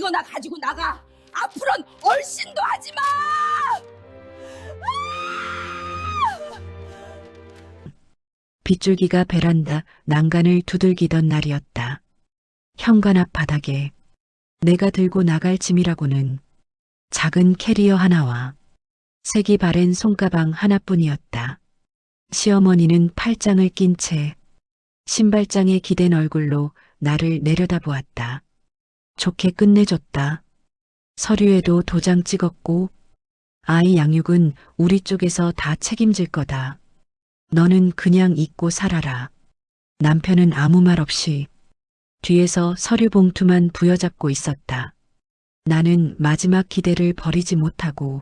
정도나 가지고 나가. 앞으로는 얼씬도 하지 마. 빗줄기가 베란다 난간을 두들기던 날이었다. 현관 앞 바닥에 내가 들고 나갈 짐이라고는 작은 캐리어 하나와 색이 바랜 손가방 하나뿐이었다. 시어머니는 팔짱을 낀 채 신발장에 기댄 얼굴로 나를 내려다보았다. 좋게 끝내줬다. 서류에도 도장 찍었고 아이 양육은 우리 쪽에서 다 책임질 거다. 너는 그냥 잊고 살아라. 남편은 아무 말 없이 뒤에서 서류 봉투만 부여잡고 있었다. 나는 마지막 기대를 버리지 못하고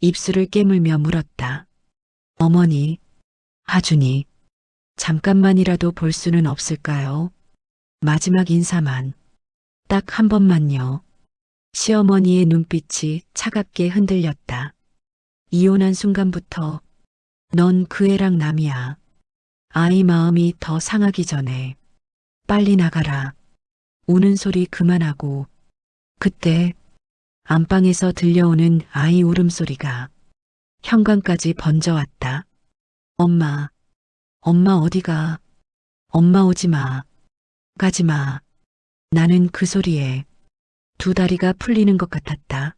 입술을 깨물며 물었다. 어머니, 하준이, 잠깐만이라도 볼 수는 없을까요? 마지막 인사만. 딱 한 번만요. 시어머니의 눈빛이 차갑게 흔들렸다. 이혼한 순간부터 넌 그 애랑 남이야. 아이 마음이 더 상하기 전에 빨리 나가라. 우는 소리 그만하고. 그때 안방에서 들려오는 아이 울음소리가 현관까지 번져왔다. 엄마, 엄마 어디가? 엄마 오지 마. 가지 마. 나는 그 소리에 두 다리가 풀리는 것 같았다.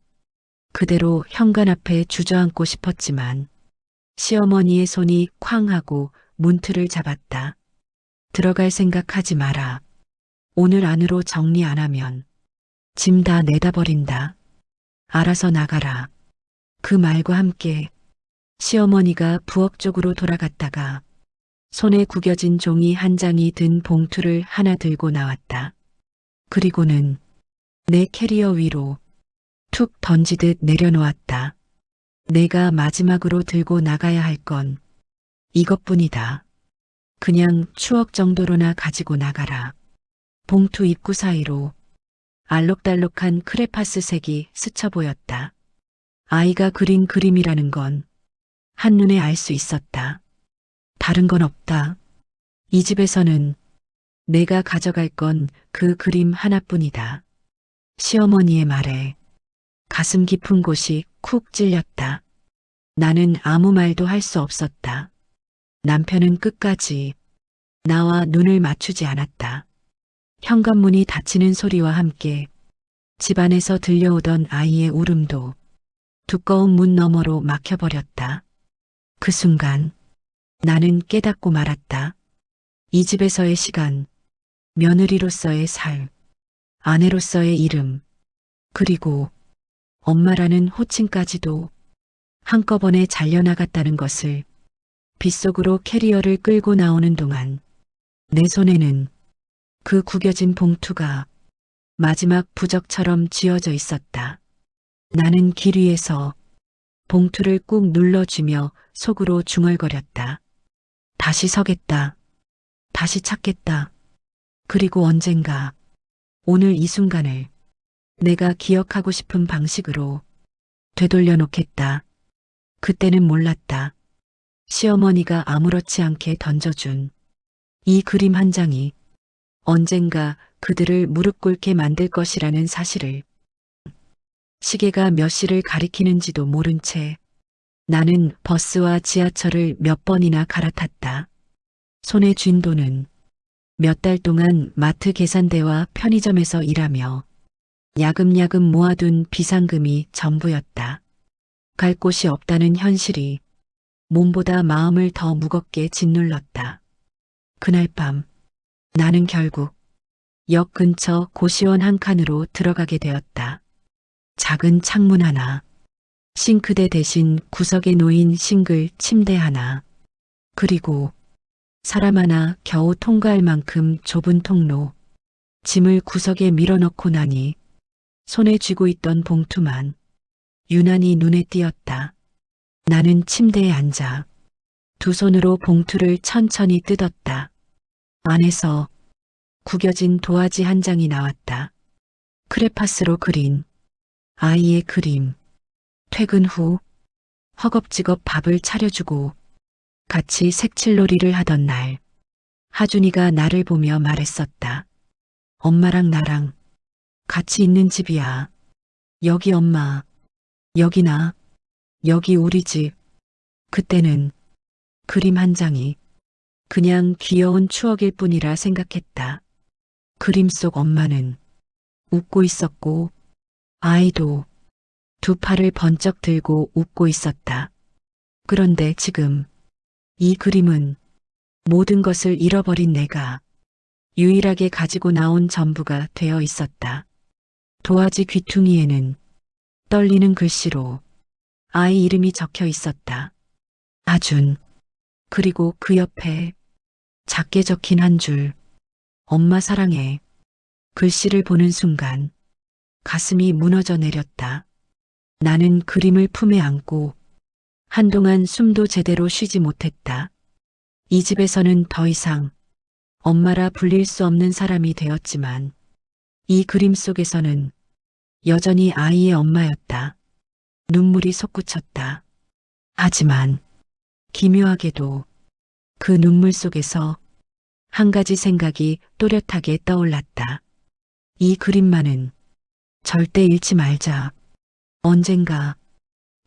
그대로 현관 앞에 주저앉고 싶었지만 시어머니의 손이 쾅 하고 문틀을 잡았다. 들어갈 생각하지 마라. 오늘 안으로 정리 안 하면 짐 다 내다 버린다. 알아서 나가라. 그 말과 함께 시어머니가 부엌 쪽으로 돌아갔다가 손에 구겨진 종이 한 장이 든 봉투를 하나 들고 나왔다. 그리고는 내 캐리어 위로 툭 던지듯 내려놓았다. 내가 마지막으로 들고 나가야 할 건 이것뿐이다. 그냥 추억 정도로나 가지고 나가라. 봉투 입구 사이로 알록달록한 크레파스 색이 스쳐 보였다. 아이가 그린 그림이라는 건 한눈에 알 수 있었다. 다른 건 없다. 이 집에서는 내가 가져갈 건 그 그림 하나뿐이다. 시어머니의 말에 가슴 깊은 곳이 쿡 찔렸다. 나는 아무 말도 할 수 없었다. 남편은 끝까지 나와 눈을 맞추지 않았다. 현관문이 닫히는 소리와 함께 집안에서 들려오던 아이의 울음도 두꺼운 문 너머로 막혀버렸다. 그 순간 나는 깨닫고 말았다. 이 집에서의 시간, 며느리로서의 삶, 아내로서의 이름, 그리고 엄마라는 호칭까지도 한꺼번에 잘려나갔다는 것을 빗속으로 캐리어를 끌고 나오는 동안 내 손에는 그 구겨진 봉투가 마지막 부적처럼 쥐어져 있었다. 나는 길 위에서 봉투를 꾹 눌러쥐며 속으로 중얼거렸다. 다시 서겠다. 다시 찾겠다. 그리고 언젠가 오늘 이 순간을 내가 기억하고 싶은 방식으로 되돌려 놓겠다. 그때는 몰랐다. 시어머니가 아무렇지 않게 던져준 이 그림 한 장이 언젠가 그들을 무릎 꿇게 만들 것이라는 사실을. 시계가 몇 시를 가리키는지도 모른 채 나는 버스와 지하철을 몇 번이나 갈아탔다. 손에 쥔 돈은 몇 달 동안 마트 계산대와 편의점에서 일하며 야금야금 모아둔 비상금이 전부였다. 갈 곳이 없다는 현실이 몸보다 마음을 더 무겁게 짓눌렀다. 그날 밤 나는 결국 역 근처 고시원 한 칸으로 들어가게 되었다. 작은 창문 하나, 싱크대 대신 구석에 놓인 싱글 침대 하나, 그리고 사람 하나 겨우 통과할 만큼 좁은 통로. 짐을 구석에 밀어넣고 나니 손에 쥐고 있던 봉투만 유난히 눈에 띄었다. 나는 침대에 앉아 두 손으로 봉투를 천천히 뜯었다. 안에서 구겨진 도화지 한 장이 나왔다. 크레파스로 그린 아이의 그림. 퇴근 후 허겁지겁 밥을 차려주고 같이 색칠놀이를 하던 날 하준이가 나를 보며 말했었다. 엄마랑 나랑 같이 있는 집이야. 여기 엄마, 여기 나, 여기 우리 집. 그때는 그림 한 장이 그냥 귀여운 추억일 뿐이라 생각했다. 그림 속 엄마는 웃고 있었고 아이도 두 팔을 번쩍 들고 웃고 있었다. 그런데 지금 이 그림은 모든 것을 잃어버린 내가 유일하게 가지고 나온 전부가 되어 있었다. 도화지 귀퉁이에는 떨리는 글씨로 아이 이름이 적혀 있었다. 아준. 그리고 그 옆에 작게 적힌 한 줄. 엄마 사랑해. 글씨를 보는 순간 가슴이 무너져 내렸다. 나는 그림을 품에 안고 한동안 숨도 제대로 쉬지 못했다. 이 집에서는 더 이상 엄마라 불릴 수 없는 사람이 되었지만 이 그림 속에서는 여전히 아이의 엄마였다. 눈물이 솟구쳤다. 하지만 기묘하게도 그 눈물 속에서 한 가지 생각이 또렷하게 떠올랐다. 이 그림만은 절대 잃지 말자. 언젠가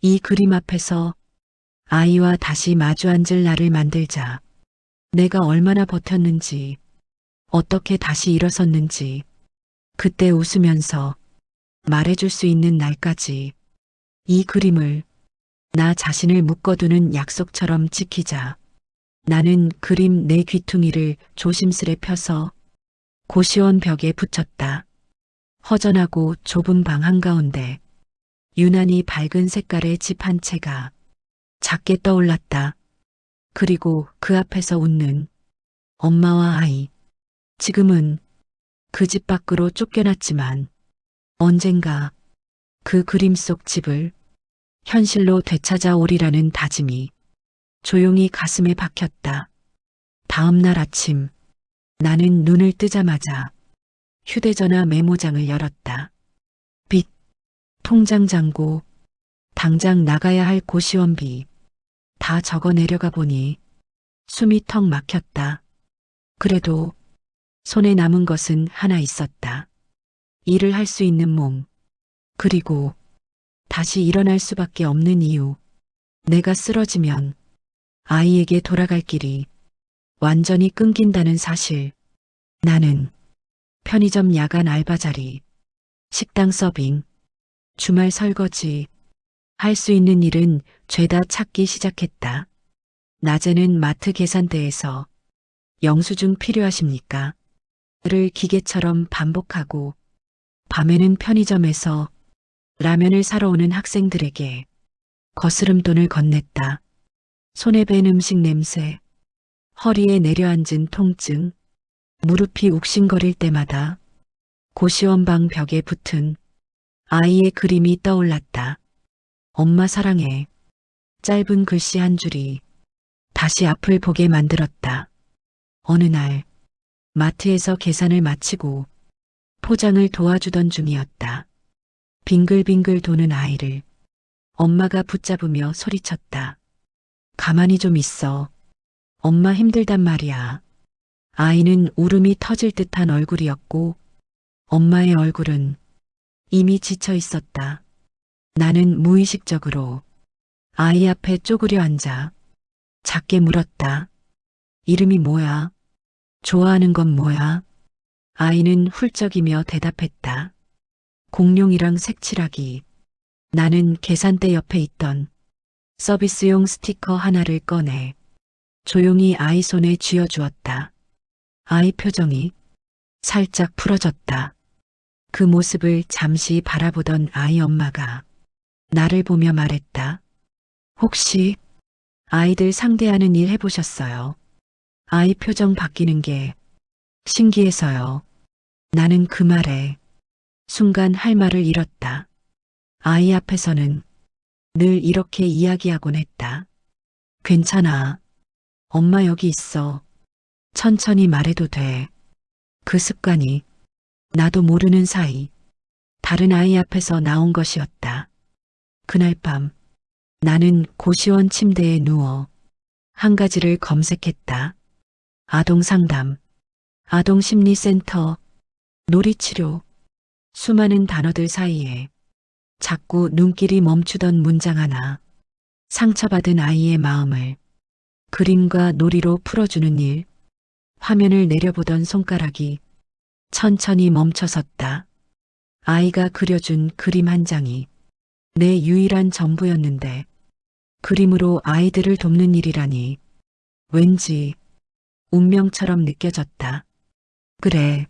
이 그림 앞에서 아이와 다시 마주 앉을 날을 만들자. 내가 얼마나 버텼는지, 어떻게 다시 일어섰는지, 그때 웃으면서 말해줄 수 있는 날까지 이 그림을 나 자신을 묶어두는 약속처럼 지키자. 나는 그림 내 귀퉁이를 조심스레 펴서 고시원 벽에 붙였다. 허전하고 좁은 방 한가운데 유난히 밝은 색깔의 집 한 채가 작게 떠올랐다. 그리고 그 앞에서 웃는 엄마와 아이. 지금은 그 집 밖으로 쫓겨났지만 언젠가 그 그림 속 집을 현실로 되찾아오리라는 다짐이 조용히 가슴에 박혔다. 다음 날 아침 나는 눈을 뜨자마자 휴대전화 메모장을 열었다. 빚, 통장 잔고, 당장 나가야 할 고시원비 다 적어 내려가 보니 숨이 턱 막혔다. 그래도 손에 남은 것은 하나 있었다. 일을 할 수 있는 몸, 그리고 다시 일어날 수밖에 없는 이유. 내가 쓰러지면 아이에게 돌아갈 길이 완전히 끊긴다는 사실. 나는 편의점 야간 알바 자리, 식당 서빙, 주말 설거지, 할 수 있는 일은 죄다 찾기 시작했다. 낮에는 마트 계산대에서 영수증 필요하십니까? 를 기계처럼 반복하고 밤에는 편의점에서 라면을 사러 오는 학생들에게 거스름돈을 건넸다. 손에 밴 음식 냄새, 허리에 내려앉은 통증, 무릎이 욱신거릴 때마다 고시원 방 벽에 붙은 아이의 그림이 떠올랐다. 엄마 사랑해. 짧은 글씨 한 줄이 다시 앞을 보게 만들었다. 어느 날 마트에서 계산을 마치고 포장을 도와주던 중이었다. 빙글빙글 도는 아이를 엄마가 붙잡으며 소리쳤다. 가만히 좀 있어. 엄마 힘들단 말이야. 아이는 울음이 터질 듯한 얼굴이었고 엄마의 얼굴은 이미 지쳐 있었다. 나는 무의식적으로 아이 앞에 쪼그려 앉아 작게 물었다. 이름이 뭐야? 좋아하는 건 뭐야? 아이는 훌쩍이며 대답했다. 공룡이랑 색칠하기. 나는 계산대 옆에 있던 서비스용 스티커 하나를 꺼내 조용히 아이 손에 쥐어주었다. 아이 표정이 살짝 풀어졌다. 그 모습을 잠시 바라보던 아이 엄마가 나를 보며 말했다. 혹시 아이들 상대하는 일 해보셨어요? 아이 표정 바뀌는 게 신기해서요. 나는 그 말에 순간 할 말을 잃었다. 아이 앞에서는 늘 이렇게 이야기하곤 했다. 괜찮아. 엄마 여기 있어. 천천히 말해도 돼. 그 습관이 나도 모르는 사이 다른 아이 앞에서 나온 것이었다. 그날 밤 나는 고시원 침대에 누워 한 가지를 검색했다. 아동 상담, 아동 심리센터, 놀이치료, 수많은 단어들 사이에 자꾸 눈길이 멈추던 문장 하나. 상처받은 아이의 마음을 그림과 놀이로 풀어주는 일. 화면을 내려보던 손가락이 천천히 멈춰섰다. 아이가 그려준 그림 한 장이 내 유일한 전부였는데 그림으로 아이들을 돕는 일이라니 왠지 운명처럼 느껴졌다. 그래,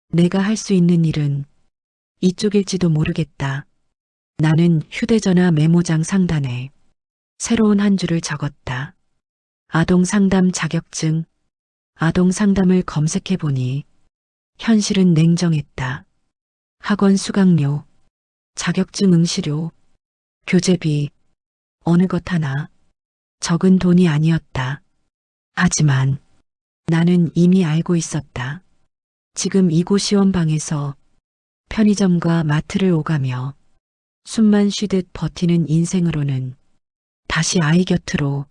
내가 할 수 있는 일은 이쪽일지도 모르겠다. 나는 휴대전화 메모장 상단에 새로운 한 줄을 적었다. 아동 상담 자격증. 아동 상담을 검색해 보니 현실은 냉정했다. 학원 수강료, 자격증 응시료, 교재비, 어느 것 하나 적은 돈이 아니었다. 하지만 나는 이미 알고 있었다. 지금 이곳 시원방에서 편의점과 마트를 오가며 숨만 쉬듯 버티는 인생으로는 다시 아이 곁으로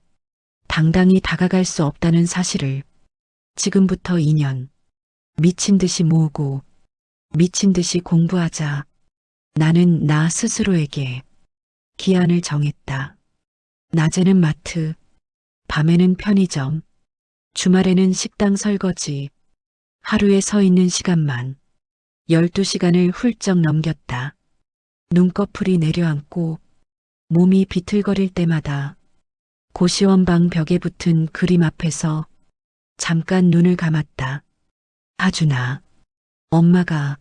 당당히 다가갈 수 없다는 사실을 지금부터 2년 미친 듯이 모으고 미친 듯이 공부하자. 나는 나 스스로에게 기한을 정했다. 낮에는 마트, 밤에는 편의점, 주말에는 식당 설거지. 하루에 서 있는 시간만 12시간을 훌쩍 넘겼다. 눈꺼풀이 내려앉고 몸이 비틀거릴 때마다 고시원방 벽에 붙은 그림 앞에서 잠깐 눈을 감았다. 하준아, 엄마가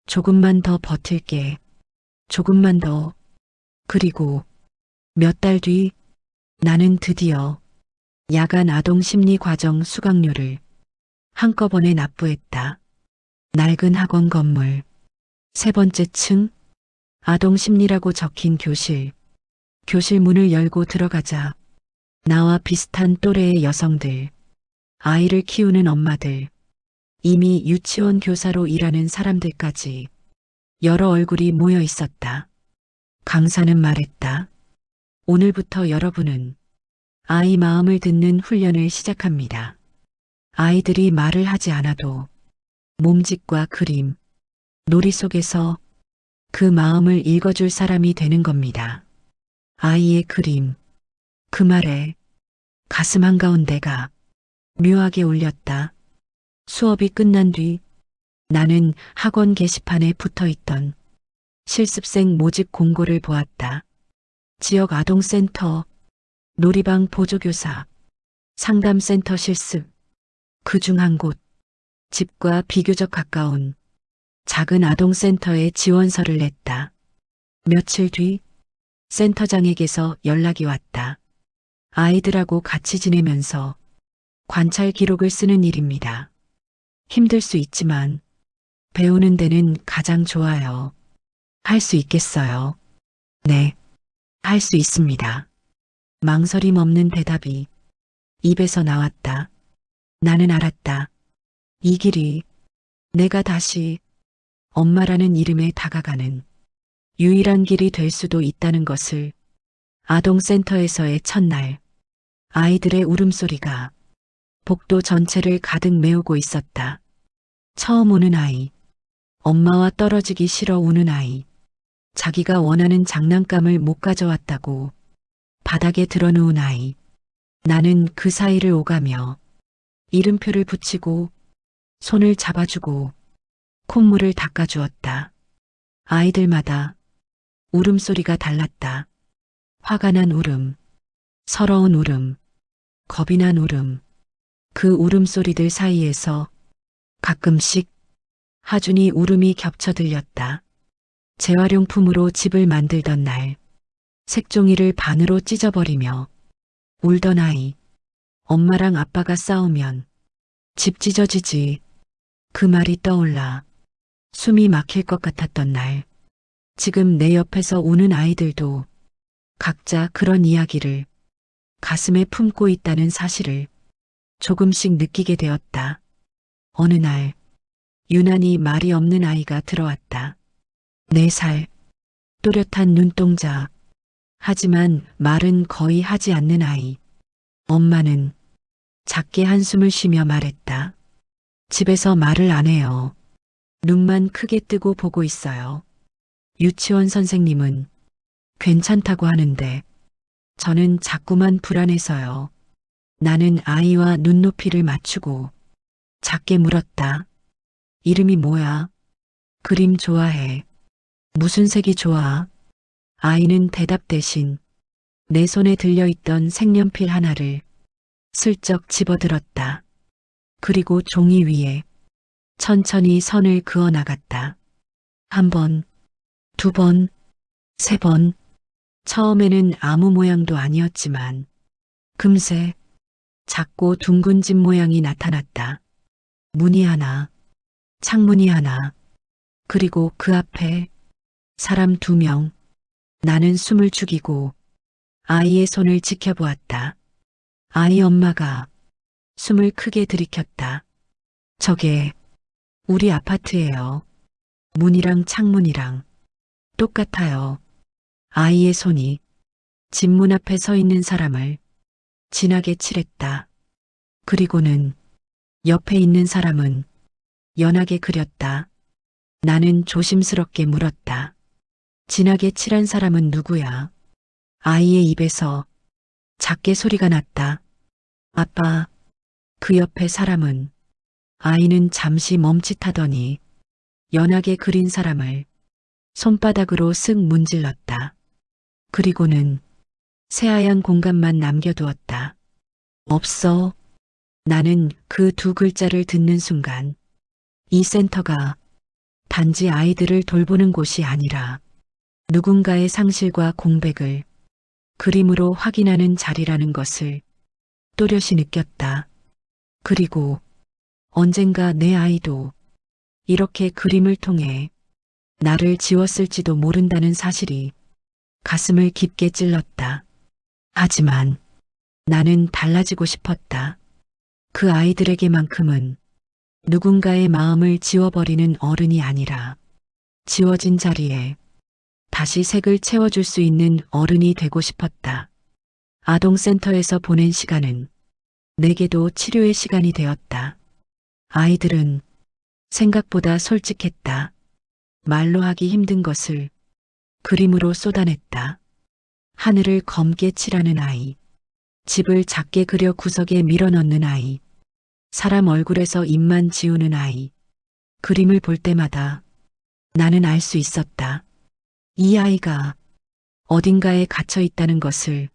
조금만 더 버틸게. 조금만 더. 그리고 몇 달 뒤 나는 드디어 야간 아동 심리 과정 수강료를 한꺼번에 납부했다. 낡은 학원 건물, 세 번째 층, 아동 심리라고 적힌 교실. 교실 문을 열고 들어가자 나와 비슷한 또래의 여성들, 아이를 키우는 엄마들, 이미 유치원 교사로 일하는 사람들까지 여러 얼굴이 모여 있었다. 강사는 말했다. 오늘부터 여러분은 아이 마음을 듣는 훈련을 시작합니다. 아이들이 말을 하지 않아도 몸짓과 그림, 놀이 속에서 그 마음을 읽어줄 사람이 되는 겁니다. 아이의 그림, 그 말에 가슴 한가운데가 묘하게 울렸다. 수업이 끝난 뒤 나는 학원 게시판에 붙어있던 실습생 모집 공고를 보았다. 지역 아동센터, 놀이방 보조교사, 상담센터 실습. 그중 한 곳, 집과 비교적 가까운 작은 아동센터에 지원서를 냈다. 며칠 뒤 센터장에게서 연락이 왔다. 아이들하고 같이 지내면서 관찰 기록을 쓰는 일입니다. 힘들 수 있지만 배우는 데는 가장 좋아요. 할 수 있겠어요? 네, 할 수 있습니다. 망설임 없는 대답이 입에서 나왔다. 나는 알았다. 이 길이 내가 다시 엄마라는 이름에 다가가는 유일한 길이 될 수도 있다는 것을. 아동센터에서의 첫날, 아이들의 울음소리가 복도 전체를 가득 메우고 있었다. 처음 오는 아이, 엄마와 떨어지기 싫어 우는 아이, 자기가 원하는 장난감을 못 가져왔다고 바닥에 드러누운 아이. 나는 그 사이를 오가며 이름표를 붙이고 손을 잡아주고 콧물을 닦아주었다. 아이들마다 울음소리가 달랐다. 화가 난 울음, 서러운 울음, 겁이 난 울음. 그 울음소리들 사이에서 가끔씩 하준이 울음이 겹쳐 들렸다. 재활용품으로 집을 만들던 날, 색종이를 반으로 찢어버리며 울던 아이. 엄마랑 아빠가 싸우면 집 찢어지지. 그 말이 떠올라 숨이 막힐 것 같았던 날. 지금 내 옆에서 우는 아이들도 각자 그런 이야기를 가슴에 품고 있다는 사실을 조금씩 느끼게 되었다. 어느 날 유난히 말이 없는 아이가 들어왔다. 4살, 또렷한 눈동자. 하지만 말은 거의 하지 않는 아이. 엄마는 작게 한숨을 쉬며 말했다. 집에서 말을 안 해요. 눈만 크게 뜨고 보고 있어요. 유치원 선생님은 괜찮다고 하는데 저는 자꾸만 불안해서요. 나는 아이와 눈높이를 맞추고 작게 물었다. 이름이 뭐야? 그림 좋아해. 무슨 색이 좋아? 아이는 대답 대신 내 손에 들려있던 색연필 하나를 슬쩍 집어들었다. 그리고 종이 위에 천천히 선을 그어 나갔다. 한 번, 두 번, 세 번. 처음에는 아무 모양도 아니었지만 금세 작고 둥근 집 모양이 나타났다. 문이 하나, 창문이 하나, 그리고 그 앞에 사람 2명. 나는 숨을 죽이고 아이의 손을 지켜보았다. 아이 엄마가 숨을 크게 들이켰다. 저게 우리 아파트예요. 문이랑 창문이랑 똑같아요. 아이의 손이 집 문 앞에 서 있는 사람을 진하게 칠했다. 그리고는 옆에 있는 사람은 연하게 그렸다. 나는 조심스럽게 물었다. 진하게 칠한 사람은 누구야? 아이의 입에서 작게 소리가 났다. 아빠. 그 옆에 사람은. 아이는 잠시 멈칫하더니 연하게 그린 사람을 손바닥으로 쓱 문질렀다. 그리고는 새하얀 공간만 남겨두었다. 없어. 나는 그 2글자를 듣는 순간 이 센터가 단지 아이들을 돌보는 곳이 아니라 누군가의 상실과 공백을 그림으로 확인하는 자리라는 것을 또렷이 느꼈다. 그리고 언젠가 내 아이도 이렇게 그림을 통해 나를 지웠을지도 모른다는 사실이 가슴을 깊게 찔렀다. 하지만 나는 달라지고 싶었다. 그 아이들에게만큼은 누군가의 마음을 지워버리는 어른이 아니라 지워진 자리에 다시 색을 채워줄 수 있는 어른이 되고 싶었다. 아동센터에서 보낸 시간은 내게도 치료의 시간이 되었다. 아이들은 생각보다 솔직했다. 말로 하기 힘든 것을 그림으로 쏟아냈다. 하늘을 검게 칠하는 아이, 집을 작게 그려 구석에 밀어넣는 아이, 사람 얼굴에서 입만 지우는 아이. 그림을 볼 때마다 나는 알 수 있었다. 이 아이가 어딘가에 갇혀 있다는 것을.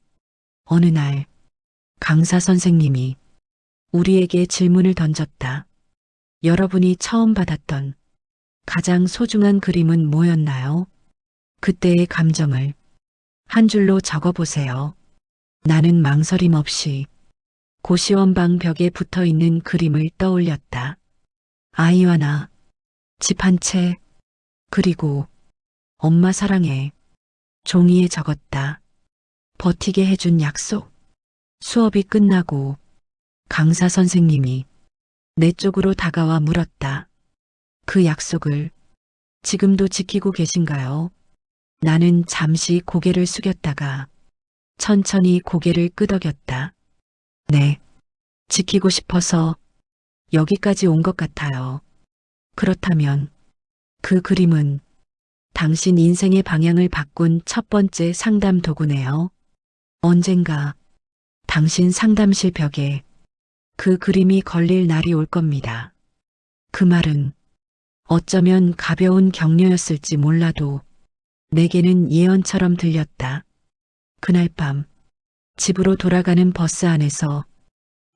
어느 날 강사 선생님이 우리에게 질문을 던졌다. 여러분이 처음 받았던 가장 소중한 그림은 뭐였나요? 그때의 감정을 한 줄로 적어보세요. 나는 망설임 없이 고시원방 벽에 붙어 있는 그림을 떠올렸다. 아이와 나, 집 한 채, 그리고 엄마 사랑해. 종이에 적었다. 버티게 해준 약속. 수업이 끝나고 강사 선생님이 내 쪽으로 다가와 물었다. 그 약속을 지금도 지키고 계신가요? 나는 잠시 고개를 숙였다가 천천히 고개를 끄덕였다. 네, 지키고 싶어서 여기까지 온 것 같아요. 그렇다면 그 그림은 당신 인생의 방향을 바꾼 첫 번째 상담 도구네요. 언젠가 당신 상담실 벽에 그 그림이 걸릴 날이 올 겁니다. 그 말은 어쩌면 가벼운 격려였을지 몰라도 내게는 예언처럼 들렸다. 그날 밤 집으로 돌아가는 버스 안에서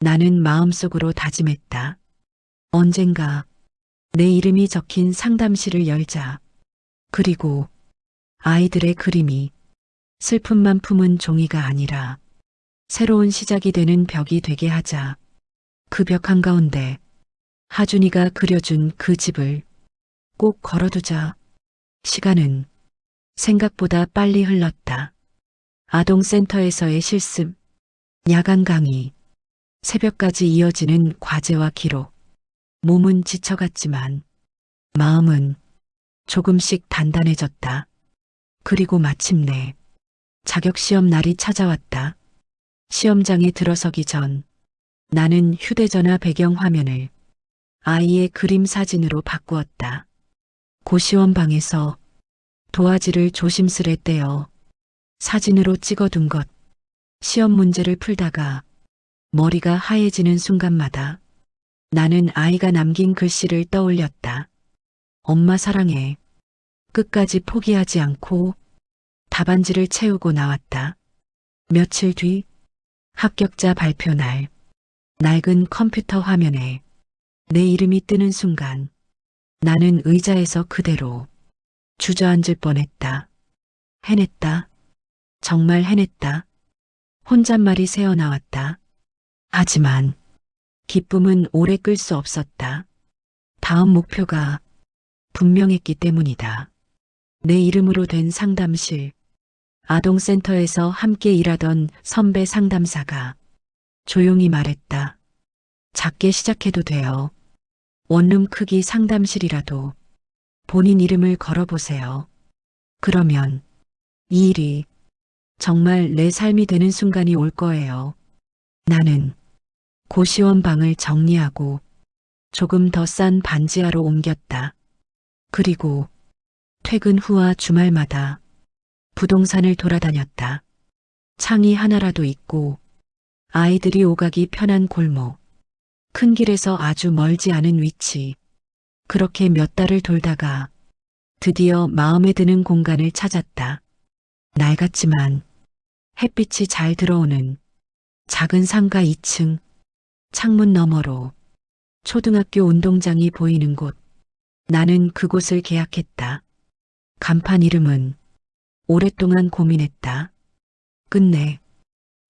나는 마음속으로 다짐했다. 언젠가 내 이름이 적힌 상담실을 열자. 그리고 아이들의 그림이 슬픔만 품은 종이가 아니라 새로운 시작이 되는 벽이 되게 하자. 그 벽 한가운데 하준이가 그려준 그 집을 꼭 걸어두자. 시간은 생각보다 빨리 흘렀다. 아동센터에서의 실습, 야간 강의, 새벽까지 이어지는 과제와 기록. 몸은 지쳐갔지만 마음은 조금씩 단단해졌다. 그리고 마침내 자격시험 날이 찾아왔다. 시험장에 들어서기 전 나는 휴대전화 배경화면을 아이의 그림 사진으로 바꾸었다. 고시원 방에서 도화지를 조심스레 떼어 사진으로 찍어둔 것, 시험 문제를 풀다가 머리가 하얘지는 순간마다 나는 아이가 남긴 글씨를 떠올렸다. 엄마 사랑해. 끝까지 포기하지 않고 답안지를 채우고 나왔다. 며칠 뒤 합격자 발표 날, 낡은 컴퓨터 화면에 내 이름이 뜨는 순간 나는 의자에서 그대로 주저앉을 뻔했다. 해냈다. 정말 해냈다. 혼잣말이 새어나왔다. 하지만 기쁨은 오래 끌 수 없었다. 다음 목표가 분명했기 때문이다. 내 이름으로 된 상담실, 아동센터에서 함께 일하던 선배 상담사가 조용히 말했다. 작게 시작해도 돼요. 원룸 크기 상담실이라도 본인 이름을 걸어보세요. 그러면 이 일이 정말 내 삶이 되는 순간이 올 거예요. 나는 고시원 방을 정리하고 조금 더 싼 반지하로 옮겼다. 그리고 퇴근 후와 주말마다 부동산을 돌아다녔다. 창이 하나라도 있고 아이들이 오가기 편한 골목, 큰 길에서 아주 멀지 않은 위치. 그렇게 몇 달을 돌다가 드디어 마음에 드는 공간을 찾았다. 낡았지만 햇빛이 잘 들어오는 작은 상가 2층, 창문 너머로 초등학교 운동장이 보이는 곳. 나는 그곳을 계약했다. 간판 이름은 오랫동안 고민했다. 끝내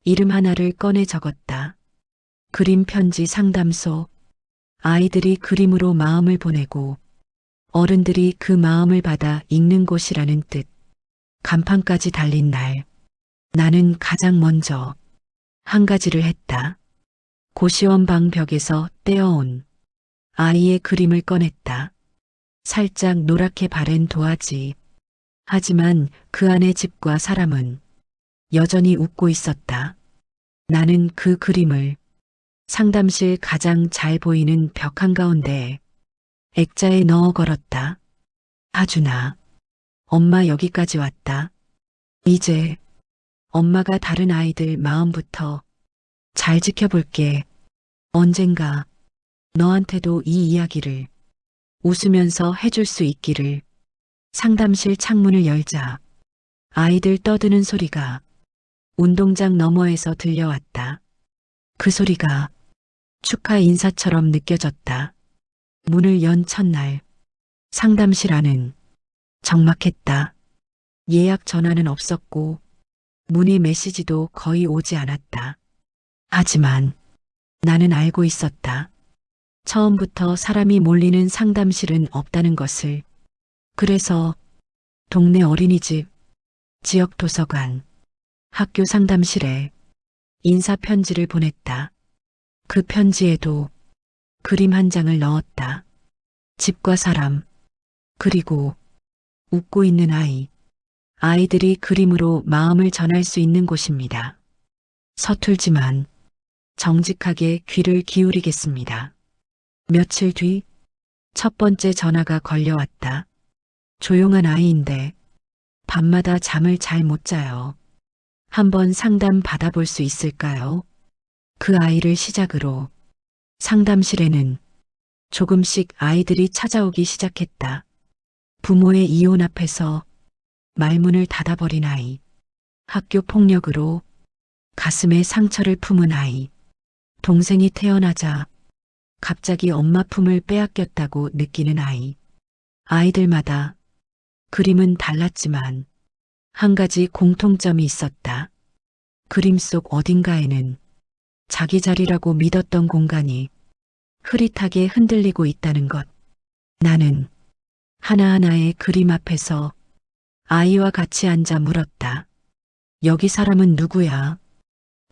이름 하나를 꺼내 적었다. 그림 편지 상담소. 아이들이 그림으로 마음을 보내고 어른들이 그 마음을 받아 읽는 곳이라는 뜻. 간판까지 달린 날, 나는 가장 먼저 한 가지를 했다. 고시원 방 벽에서 떼어온 아이의 그림을 꺼냈다. 살짝 노랗게 바랜 도화지. 하지만 그 안의 집과 사람은 여전히 웃고 있었다. 나는 그 그림을 상담실 가장 잘 보이는 벽 한가운데에 액자에 넣어 걸었다. 하준아, 엄마 여기까지 왔다. 이제 엄마가 다른 아이들 마음부터 잘 지켜볼게. 언젠가 너한테도 이 이야기를 웃으면서 해줄 수 있기를. 상담실 창문을 열자 아이들 떠드는 소리가 운동장 너머에서 들려왔다. 그 소리가 축하 인사처럼 느껴졌다. 문을 연 첫날 상담실 안은 적막했다. 예약 전화는 없었고 문의 메시지도 거의 오지 않았다. 하지만 나는 알고 있었다. 처음부터 사람이 몰리는 상담실은 없다는 것을. 그래서 동네 어린이집, 지역 도서관, 학교 상담실에 인사 편지를 보냈다. 그 편지에도 그림 한 장을 넣었다. 집과 사람, 그리고 웃고 있는 아이. 아이들이 그림으로 마음을 전할 수 있는 곳입니다. 서툴지만 정직하게 귀를 기울이겠습니다. 며칠 뒤 첫 번째 전화가 걸려왔다. 조용한 아이인데 밤마다 잠을 잘 못 자요. 한번 상담 받아볼 수 있을까요? 그 아이를 시작으로 상담실에는 조금씩 아이들이 찾아오기 시작했다. 부모의 이혼 앞에서 말문을 닫아버린 아이, 학교 폭력으로 가슴에 상처를 품은 아이, 동생이 태어나자 갑자기 엄마 품을 빼앗겼다고 느끼는 아이. 아이들마다 그림은 달랐지만 한 가지 공통점이 있었다. 그림 속 어딘가에는 자기 자리라고 믿었던 공간이 흐릿하게 흔들리고 있다는 것. 나는 하나하나의 그림 앞에서 아이와 같이 앉아 물었다. 여기 사람은 누구야?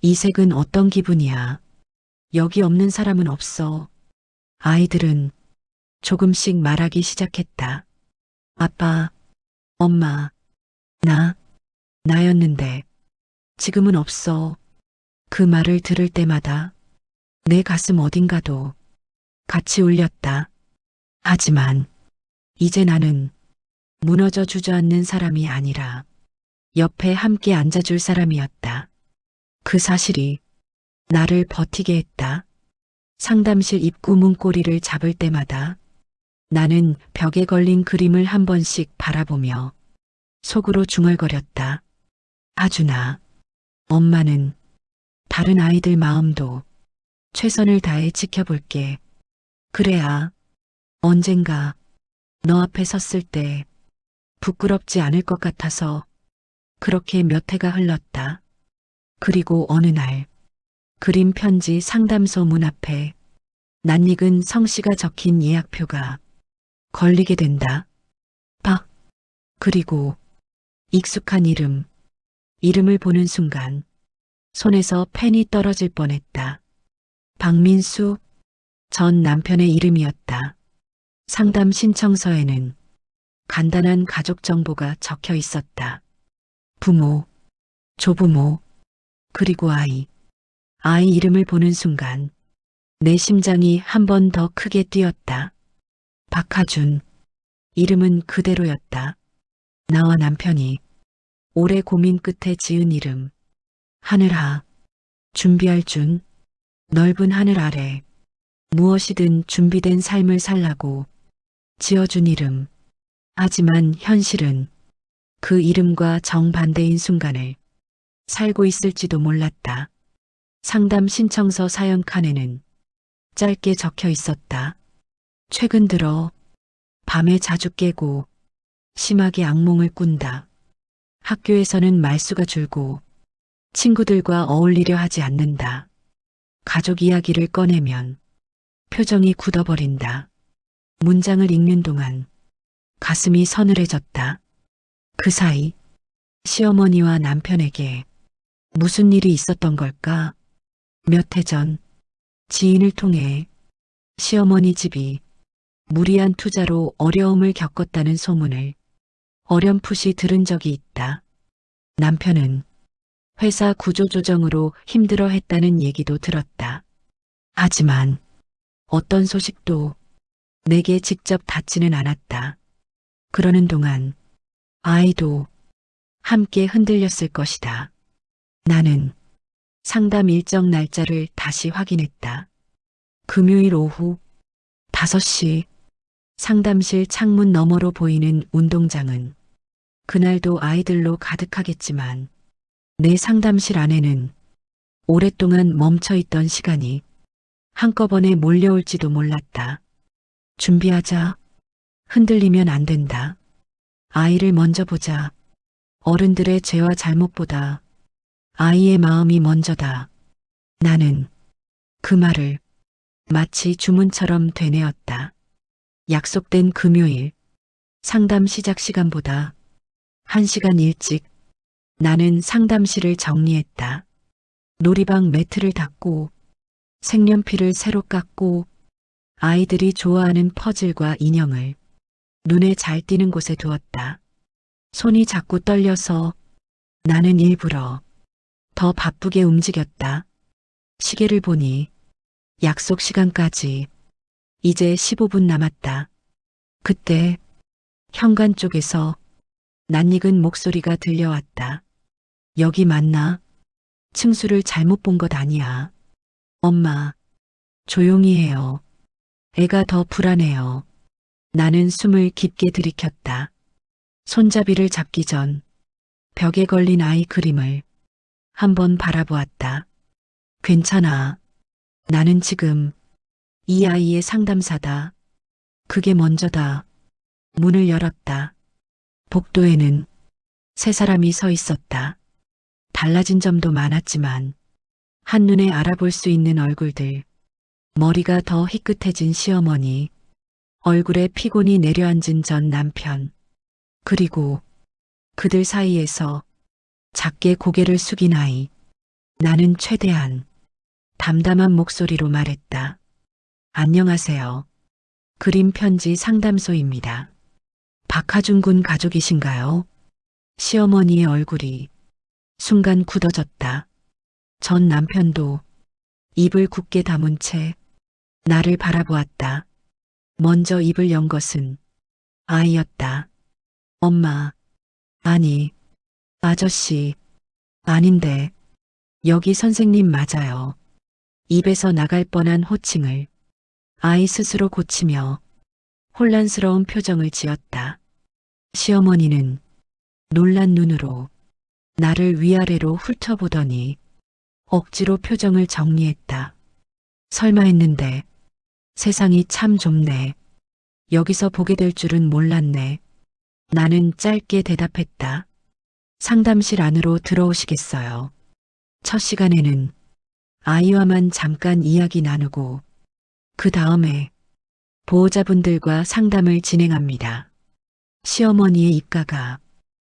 이 색은 어떤 기분이야? 여기 없는 사람은 없어. 아이들은 조금씩 말하기 시작했다. 아빠, 엄마, 나였는데 지금은 없어. 그 말을 들을 때마다 내 가슴 어딘가도 같이 울렸다. 하지만 이제 나는 무너져 주저앉는 사람이 아니라 옆에 함께 앉아줄 사람이었다. 그 사실이 나를 버티게 했다. 상담실 입구 문고리를 잡을 때마다 나는 벽에 걸린 그림을 한 번씩 바라보며 속으로 중얼거렸다. 하준아, 엄마는 다른 아이들 마음도 최선을 다해 지켜볼게. 그래야 언젠가 너 앞에 섰을 때 부끄럽지 않을 것 같아서. 그렇게 몇 해가 흘렀다. 그리고 어느 날 그림 편지 상담소 문 앞에 낯익은 성씨가 적힌 예약표가 걸리게 된다. 박. 그리고 익숙한 이름을 보는 순간 손에서 펜이 떨어질 뻔했다. 박민수, 전 남편의 이름이었다. 상담 신청서에는 간단한 가족 정보가 적혀 있었다. 부모, 조부모, 그리고 아이. 아이 이름을 보는 순간 내 심장이 한 번 더 크게 뛰었다. 박하준. 이름은 그대로였다. 나와 남편이 오래 고민 끝에 지은 이름. 하늘하. 준비할 준. 넓은 하늘 아래 무엇이든 준비된 삶을 살라고 지어준 이름. 하지만 현실은 그 이름과 정반대인 순간을 살고 있을지도 몰랐다. 상담 신청서 사연 칸에는 짧게 적혀 있었다. 최근 들어 밤에 자주 깨고 심하게 악몽을 꾼다. 학교에서는 말수가 줄고 친구들과 어울리려 하지 않는다. 가족 이야기를 꺼내면 표정이 굳어버린다. 문장을 읽는 동안 가슴이 서늘해졌다. 그 사이 시어머니와 남편에게 무슨 일이 있었던 걸까? 몇 해 전 지인을 통해 시어머니 집이 무리한 투자로 어려움을 겪었다는 소문을 어렴풋이 들은 적이 있다. 남편은 회사 구조조정으로 힘들어했다는 얘기도 들었다. 하지만 어떤 소식도 내게 직접 닿지는 않았다. 그러는 동안 아이도 함께 흔들렸을 것이다. 나는 상담 일정 날짜를 다시 확인했다. 금요일 오후 5시. 상담실 창문 너머로 보이는 운동장은 그날도 아이들로 가득하겠지만 내 상담실 안에는 오랫동안 멈춰있던 시간이 한꺼번에 몰려올지도 몰랐다. 준비하자. 흔들리면 안 된다. 아이를 먼저 보자. 어른들의 죄와 잘못보다 아이의 마음이 먼저다. 나는 그 말을 마치 주문처럼 되뇌었다. 약속된 금요일 상담 시작 시간보다 1시간 일찍 나는 상담실을 정리했다. 놀이방 매트를 닦고 색연필을 새로 깎고 아이들이 좋아하는 퍼즐과 인형을 눈에 잘 띄는 곳에 두었다. 손이 자꾸 떨려서 나는 일부러 더 바쁘게 움직였다. 시계를 보니 약속 시간까지 이제 15분 남았다. 그때 현관 쪽에서 낯익은 목소리가 들려왔다. 여기 맞나? 층수를 잘못 본 것 아니야. 엄마, 조용히 해요. 애가 더 불안해요. 나는 숨을 깊게 들이켰다. 손잡이를 잡기 전 벽에 걸린 아이 그림을 한번 바라보았다. 괜찮아. 나는 지금 이 아이의 상담사다. 그게 먼저다. 문을 열었다. 복도에는 세 사람이 서 있었다. 달라진 점도 많았지만 한눈에 알아볼 수 있는 얼굴들. 머리가 더 희끗해진 시어머니, 얼굴에 피곤이 내려앉은 전 남편, 그리고 그들 사이에서 작게 고개를 숙인 아이. 나는 최대한 담담한 목소리로 말했다. 안녕하세요. 그림 편지 상담소입니다. 박하준 군 가족이신가요? 시어머니의 얼굴이 순간 굳어졌다. 전 남편도 입을 굳게 다문 채 나를 바라보았다. 먼저 입을 연 것은 아이였다. 엄마, 아니, 아저씨, 아닌데, 여기 선생님 맞아요. 입에서 나갈 뻔한 호칭을 아이 스스로 고치며 혼란스러운 표정을 지었다. 시어머니는 놀란 눈으로 나를 위아래로 훑어보더니 억지로 표정을 정리했다. 설마 했는데 세상이 참 좁네. 여기서 보게 될 줄은 몰랐네. 나는 짧게 대답했다. 상담실 안으로 들어오시겠어요. 첫 시간에는 아이와만 잠깐 이야기 나누고 그 다음에 보호자분들과 상담을 진행합니다. 시어머니의 입가가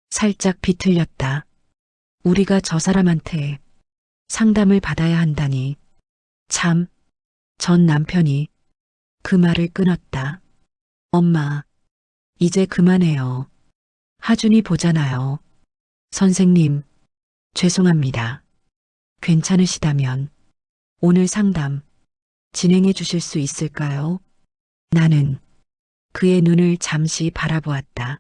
살짝 비틀렸다. 우리가 저 사람한테 상담을 받아야 한다니. 참, 전 남편이 그 말을 끊었다. 엄마, 이제 그만해요. 하준이 보잖아요. 선생님, 죄송합니다. 괜찮으시다면 오늘 상담 진행해 주실 수 있을까요? 나는 그의 눈을 잠시 바라보았다.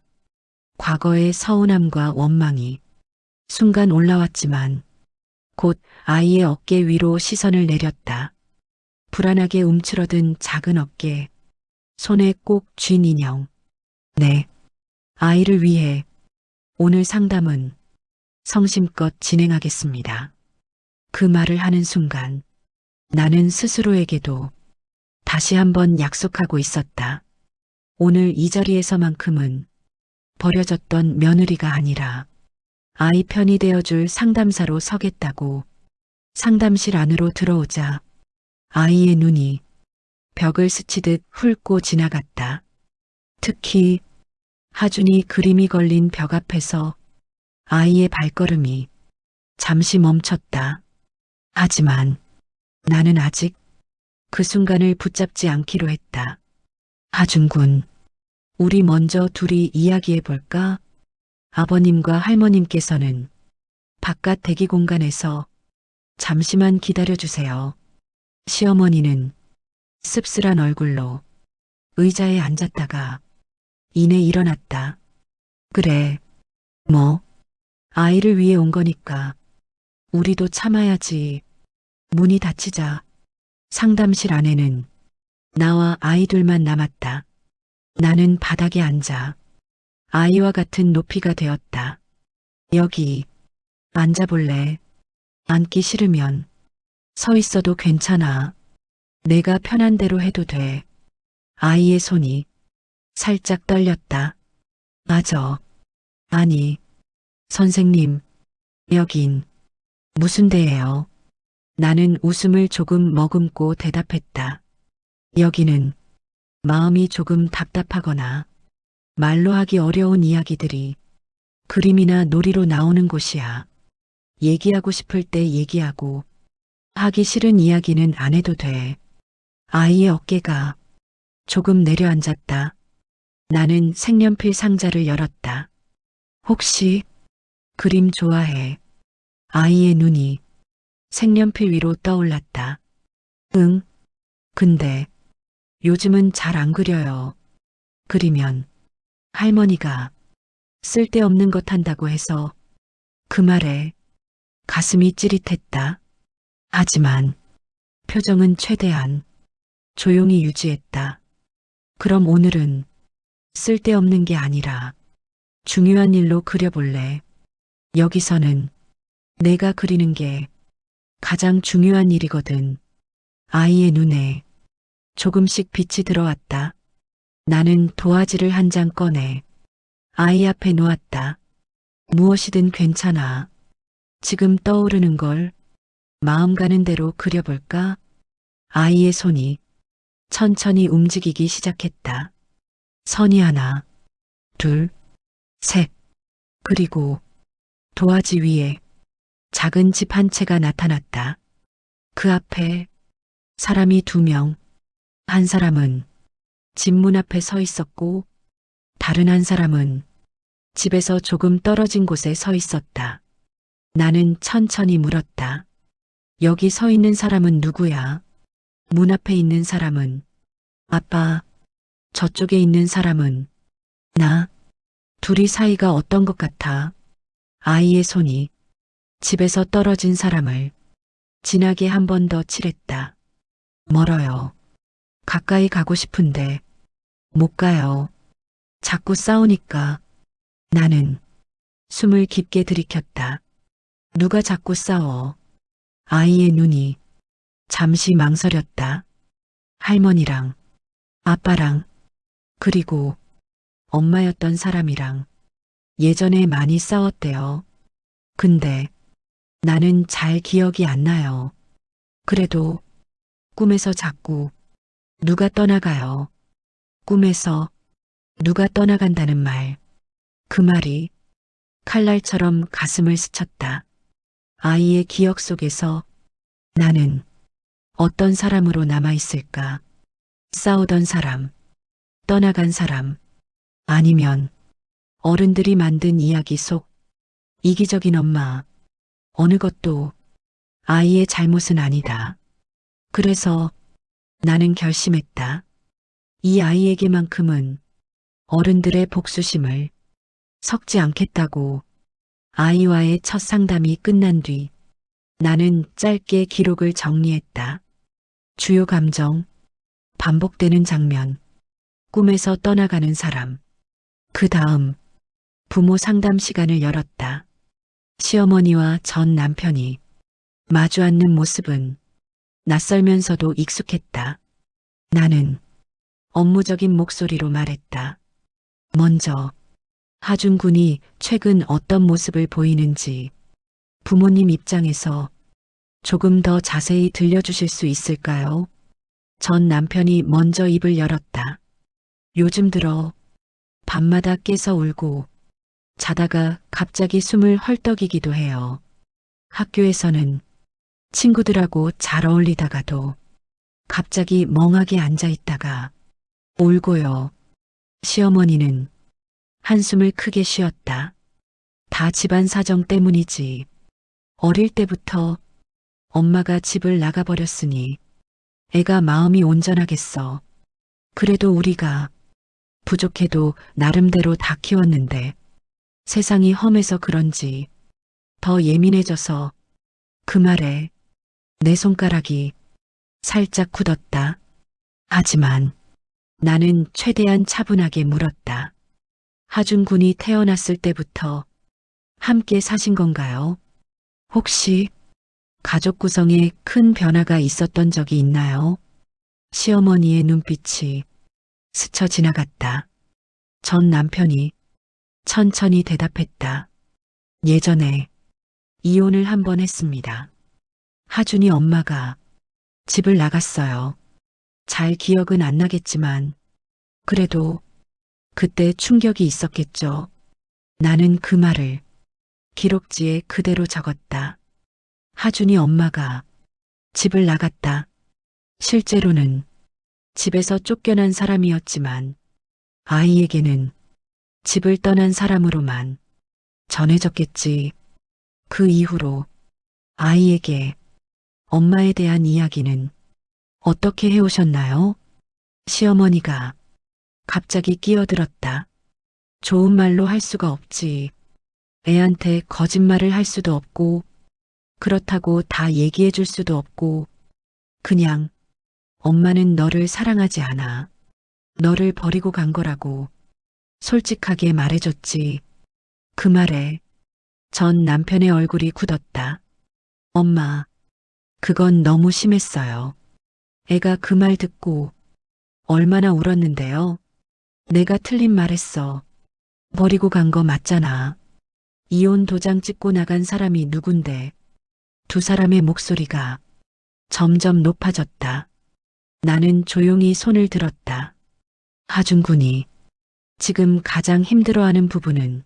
과거의 서운함과 원망이 순간 올라왔지만 곧 아이의 어깨 위로 시선을 내렸다. 불안하게 움츠러든 작은 어깨, 손에 꼭 쥔 인형. 네, 아이를 위해 오늘 상담은 성심껏 진행하겠습니다. 그 말을 하는 순간 나는 스스로에게도 다시 한번 약속하고 있었다. 오늘 이 자리에서만큼은 버려졌던 며느리가 아니라 아이 편이 되어줄 상담사로 서겠다고. 상담실 안으로 들어오자 아이의 눈이 벽을 스치듯 훑고 지나갔다. 특히 하준이 그림이 걸린 벽 앞에서 아이의 발걸음이 잠시 멈췄다. 하지만 나는 아직 그 순간을 붙잡지 않기로 했다. 하준군, 우리 먼저 둘이 이야기해 볼까? 아버님과 할머님께서는 바깥 대기 공간에서 잠시만 기다려 주세요. 시어머니는 씁쓸한 얼굴로 의자에 앉았다가 이내 일어났다. 그래, 뭐, 아이를 위해 온 거니까 우리도 참아야지. 문이 닫히자 상담실 안에는 나와 아이들만 남았다. 나는 바닥에 앉아 아이와 같은 높이가 되었다. 여기 앉아볼래? 앉기 싫으면 서 있어도 괜찮아. 내가 편한 대로 해도 돼. 아이의 손이 살짝 떨렸다. 맞아. 아니, 선생님, 여긴 무슨 데예요? 나는 웃음을 조금 머금고 대답했다. 여기는 마음이 조금 답답하거나 말로 하기 어려운 이야기들이 그림이나 놀이로 나오는 곳이야. 얘기하고 싶을 때 얘기하고 하기 싫은 이야기는 안 해도 돼. 아이의 어깨가 조금 내려앉았다. 나는 색연필 상자를 열었다. 혹시 그림 좋아해? 아이의 눈이 색연필 위로 떠올랐다. 응, 근데 요즘은 잘 안 그려요. 그리면 할머니가 쓸데없는 것 한다고 해서. 그 말에 가슴이 찌릿했다. 하지만 표정은 최대한 조용히 유지했다. 그럼 오늘은 쓸데없는 게 아니라 중요한 일로 그려볼래. 여기서는 내가 그리는 게 가장 중요한 일이거든. 아이의 눈에 조금씩 빛이 들어왔다. 나는 도화지를 한 장 꺼내 아이 앞에 놓았다. 무엇이든 괜찮아. 지금 떠오르는 걸 마음 가는 대로 그려볼까? 아이의 손이 천천히 움직이기 시작했다. 선이 하나, 둘, 셋. 그리고 도화지 위에 작은 집 한 채가 나타났다. 그 앞에 사람이 2명. 한 사람은 집 문 앞에 서 있었고 다른 한 사람은 집에서 조금 떨어진 곳에 서 있었다. 나는 천천히 물었다. 여기 서 있는 사람은 누구야? 문 앞에 있는 사람은 아빠, 저쪽에 있는 사람은 나. 둘이 사이가 어떤 것 같아. 아이의 손이 집에서 떨어진 사람을 진하게 한 번 더 칠했다. 멀어요. 가까이 가고 싶은데 못 가요. 자꾸 싸우니까. 나는 숨을 깊게 들이켰다. 누가 자꾸 싸워. 아이의 눈이 잠시 망설였다. 할머니랑 아빠랑 그리고 엄마였던 사람이랑 예전에 많이 싸웠대요. 근데 나는 잘 기억이 안 나요. 그래도 꿈에서 자꾸 누가 떠나가요. 꿈에서 누가 떠나간다는 말. 그 말이 칼날처럼 가슴을 스쳤다. 아이의 기억 속에서 나는 어떤 사람으로 남아있을까? 싸우던 사람, 떠나간 사람, 아니면 어른들이 만든 이야기 속 이기적인 엄마. 어느 것도 아이의 잘못은 아니다. 그래서 나는 결심했다. 이 아이에게만큼은 어른들의 복수심을 섞지 않겠다고. 아이와의 첫 상담이 끝난 뒤 나는 짧게 기록을 정리했다. 주요 감정, 반복되는 장면, 꿈에서 떠나가는 사람. 그 다음 부모 상담 시간을 열었다. 시어머니와 전 남편이 마주 앉는 모습은 낯설면서도 익숙했다. 나는 업무적인 목소리로 말했다. 먼저 하준 군이 최근 어떤 모습을 보이는지 부모님 입장에서 조금 더 자세히 들려주실 수 있을까요? 전 남편이 먼저 입을 열었다. 요즘 들어 밤마다 깨서 울고 자다가 갑자기 숨을 헐떡이기도 해요. 학교에서는 친구들하고 잘 어울리다가도 갑자기 멍하게 앉아 있다가 울고요. 시어머니는 한숨을 크게 쉬었다. 다 집안 사정 때문이지. 어릴 때부터 엄마가 집을 나가버렸으니 애가 마음이 온전하겠어. 그래도 우리가 부족해도 나름대로 다 키웠는데 세상이 험해서 그런지 더 예민해져서 그 말에 내 손가락이 살짝 굳었다. 하지만 나는 최대한 차분하게 물었다. 하준 군이 태어났을 때부터 함께 사신 건가요? 혹시 가족 구성에 큰 변화가 있었던 적이 있나요? 시어머니의 눈빛이 스쳐 지나갔다. 전 남편이 천천히 대답했다. 예전에 이혼을 한 번 했습니다. 하준이 엄마가 집을 나갔어요. 잘 기억은 안 나겠지만 그래도 그때 충격이 있었겠죠. 나는 그 말을 기록지에 그대로 적었다. 하준이 엄마가 집을 나갔다. 실제로는 집에서 쫓겨난 사람이었지만 아이에게는 집을 떠난 사람으로만 전해졌겠지. 그 이후로 아이에게 엄마에 대한 이야기는 어떻게 해오셨나요? 시어머니가 갑자기 끼어들었다. 좋은 말로 할 수가 없지. 애한테 거짓말을 할 수도 없고 그렇다고 다 얘기해 줄 수도 없고 그냥 엄마는 너를 사랑하지 않아. 너를 버리고 간 거라고 솔직하게 말해줬지. 그 말에 전 남편의 얼굴이 굳었다. 엄마, 그건 너무 심했어요. 애가 그 말 듣고 얼마나 울었는데요. 내가 틀린 말했어. 버리고 간 거 맞잖아. 이혼 도장 찍고 나간 사람이 누군데. 두 사람의 목소리가 점점 높아졌다. 나는 조용히 손을 들었다. 하준 군이 지금 가장 힘들어하는 부분은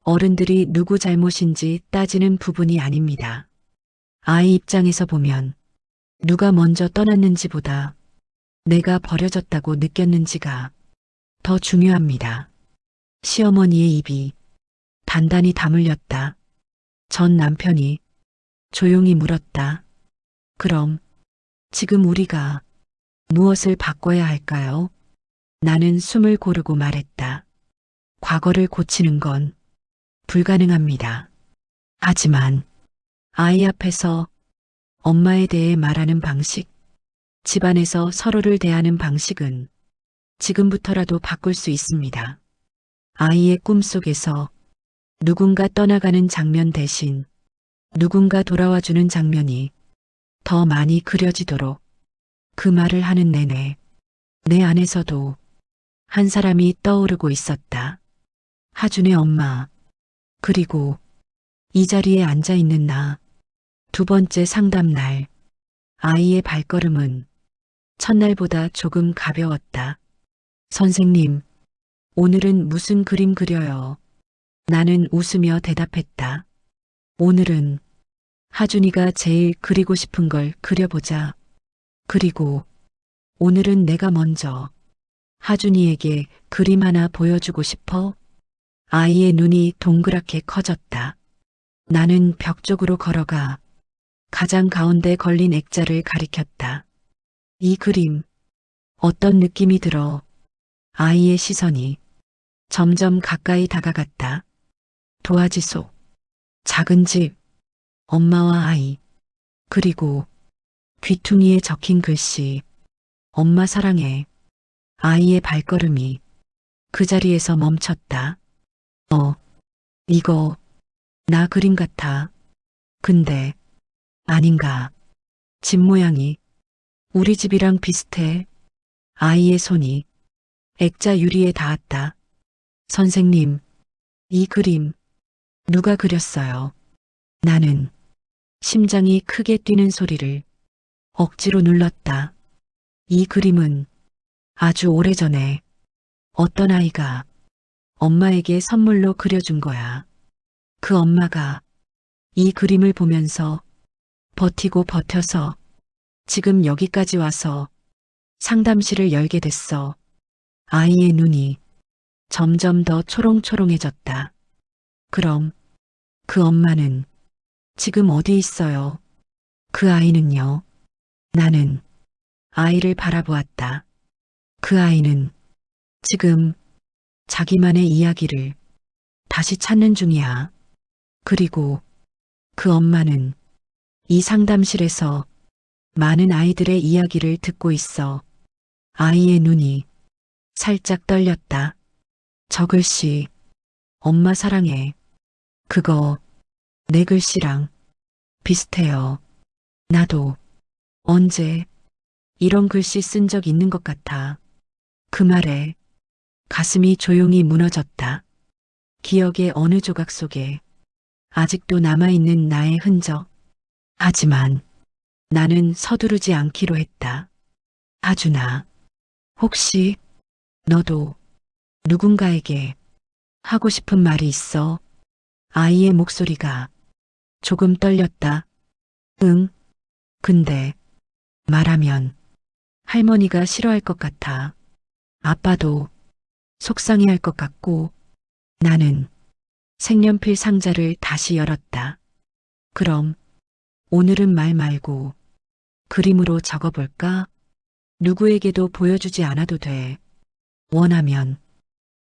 어른들이 누구 잘못인지 따지는 부분이 아닙니다. 아이 입장에서 보면 누가 먼저 떠났는지보다 내가 버려졌다고 느꼈는지가 더 중요합니다. 시어머니의 입이 단단히 다물렸다. 전 남편이 조용히 물었다. 그럼 지금 우리가 무엇을 바꿔야 할까요? 나는 숨을 고르고 말했다. 과거를 고치는 건 불가능합니다. 하지만 아이 앞에서 엄마에 대해 말하는 방식, 집안에서 서로를 대하는 방식은 지금부터라도 바꿀 수 있습니다. 아이의 꿈속에서 누군가 떠나가는 장면 대신 누군가 돌아와주는 장면이 더 많이 그려지도록 그 말을 하는 내내 내 안에서도 한 사람이 떠오르고 있었다. 하준의 엄마, 그리고 이 자리에 앉아 있는 나. 두 번째 상담 날, 아이의 발걸음은 첫날보다 조금 가벼웠다. 선생님, 오늘은 무슨 그림 그려요? 나는 웃으며 대답했다. 오늘은 하준이가 제일 그리고 싶은 걸 그려보자. 그리고 오늘은 내가 먼저 하준이에게 그림 하나 보여주고 싶어. 아이의 눈이 동그랗게 커졌다. 나는 벽 쪽으로 걸어가 가장 가운데 걸린 액자를 가리켰다. 이 그림, 어떤 느낌이 들어? 아이의 시선이 점점 가까이 다가갔다. 도화지 속, 작은 집, 엄마와 아이, 그리고 귀퉁이에 적힌 글씨, 엄마 사랑해. 아이의 발걸음이 그 자리에서 멈췄다. 이거 나 그림 같아. 근데 아닌가. 집 모양이 우리 집이랑 비슷해. 아이의 손이 액자 유리에 닿았다. 선생님, 이 그림 누가 그렸어요? 나는 심장이 크게 뛰는 소리를 억지로 눌렀다. 이 그림은 아주 오래전에 어떤 아이가 엄마에게 선물로 그려준 거야. 그 엄마가 이 그림을 보면서 버티고 버텨서 지금 여기까지 와서 상담실을 열게 됐어. 아이의 눈이 점점 더 초롱초롱해졌다. 그럼 그 엄마는 지금 어디 있어요? 그 아이는요? 나는 아이를 바라보았다. 그 아이는 지금 자기만의 이야기를 다시 찾는 중이야. 그리고 그 엄마는 이 상담실에서 많은 아이들의 이야기를 듣고 있어. 아이의 눈이 살짝 떨렸다. 저 글씨, 엄마 사랑해. 그거 내 글씨랑 비슷해요. 나도 언제 이런 글씨 쓴 적 있는 것 같아. 그 말에 가슴이 조용히 무너졌다. 기억의 어느 조각 속에 아직도 남아있는 나의 흔적. 하지만 나는 서두르지 않기로 했다. 하준아, 혹시 너도 누군가에게 하고 싶은 말이 있어? 아이의 목소리가 조금 떨렸다. 응, 근데 말하면 할머니가 싫어할 것 같아. 아빠도 속상해할 것 같고. 나는 색연필 상자를 다시 열었다. 그럼 오늘은 말 말고 그림으로 적어볼까? 누구에게도 보여주지 않아도 돼. 원하면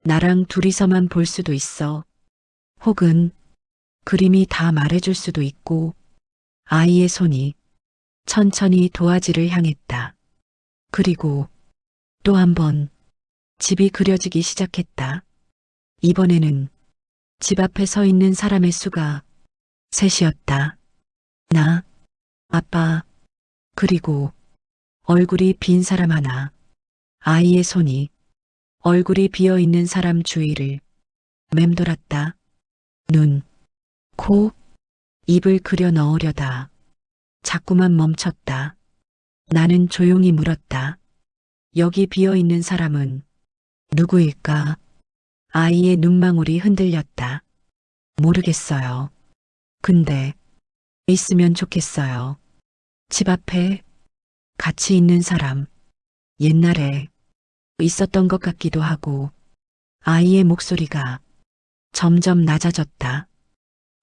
나랑 둘이서만 볼 수도 있어. 혹은 그림이 다 말해줄 수도 있고. 아이의 손이 천천히 도화지를 향했다. 그리고 또 한 번 집이 그려지기 시작했다. 이번에는 집 앞에 서 있는 사람의 수가 셋이었다. 나, 아빠, 그리고 얼굴이 빈 사람 하나. 아이의 손이 얼굴이 비어 있는 사람 주위를 맴돌았다. 눈, 코, 입을 그려 넣으려다 자꾸만 멈췄다. 나는 조용히 물었다. 여기 비어 있는 사람은 누구일까? 아이의 눈망울이 흔들렸다. 모르겠어요. 근데 있으면 좋겠어요. 집 앞에 같이 있는 사람. 옛날에 있었던 것 같기도 하고. 아이의 목소리가 점점 낮아졌다.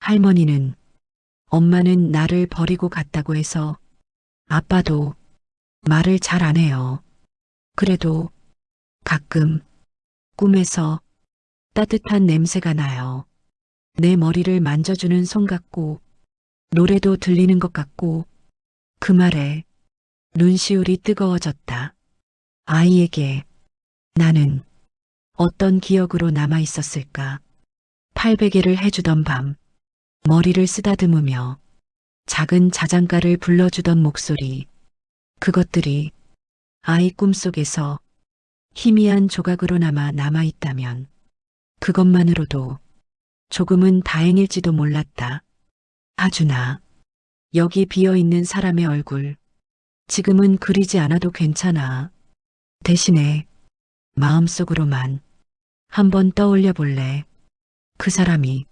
할머니는 엄마는 나를 버리고 갔다고 해서 아빠도 말을 잘 안 해요. 그래도 가끔 꿈에서 따뜻한 냄새가 나요. 내 머리를 만져주는 손 같고, 노래도 들리는 것 같고, 그 말에 눈시울이 뜨거워졌다. 아이에게 나는 어떤 기억으로 남아 있었을까? 팔베개를 해주던 밤, 머리를 쓰다듬으며 작은 자장가를 불러주던 목소리, 그것들이 아이 꿈속에서 희미한 조각으로 남아있다면 그것만으로도 조금은 다행일지도 몰랐다. 하준아, 여기 비어있는 사람의 얼굴, 지금은 그리지 않아도 괜찮아. 대신에 마음속으로만 한번 떠올려 볼래. 그 사람이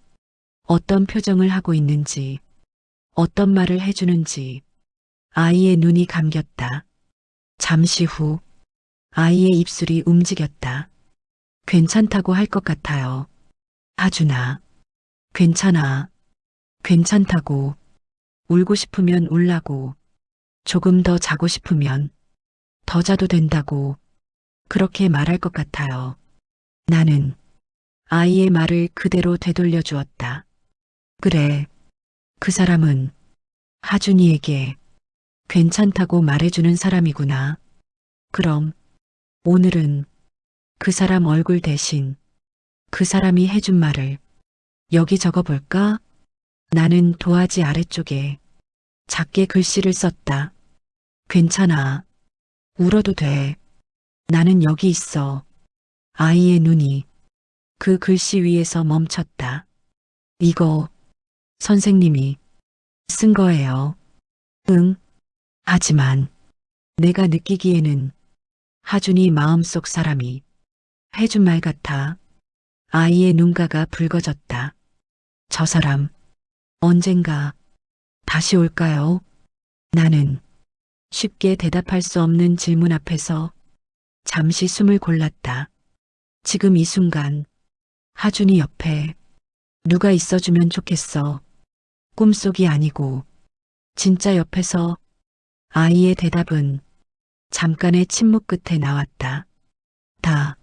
어떤 표정을 하고 있는지, 어떤 말을 해주는지. 아이의 눈이 감겼다. 잠시 후 아이의 입술이 움직였다. 괜찮다고 할 것 같아요. 하준아, 괜찮아. 괜찮다고. 울고 싶으면 울라고. 조금 더 자고 싶으면 더 자도 된다고. 그렇게 말할 것 같아요. 나는 아이의 말을 그대로 되돌려 주었다. 그래, 그 사람은 하준이에게 괜찮다고 말해주는 사람이구나. 그럼 오늘은 그 사람 얼굴 대신 그 사람이 해준 말을 여기 적어볼까? 나는 도화지 아래쪽에 작게 글씨를 썼다. 괜찮아. 울어도 돼. 나는 여기 있어. 아이의 눈이 그 글씨 위에서 멈췄다. 이거 선생님이 쓴 거예요. 응. 하지만 내가 느끼기에는 하준이 마음속 사람이 해준 말 같아. 아이의 눈가가 붉어졌다. 저 사람 언젠가 다시 올까요? 나는 쉽게 대답할 수 없는 질문 앞에서 잠시 숨을 골랐다. 지금 이 순간 하준이 옆에 누가 있어주면 좋겠어. 꿈속이 아니고 진짜 옆에서. 아이의 대답은 잠깐의 침묵 끝에 나왔다. 다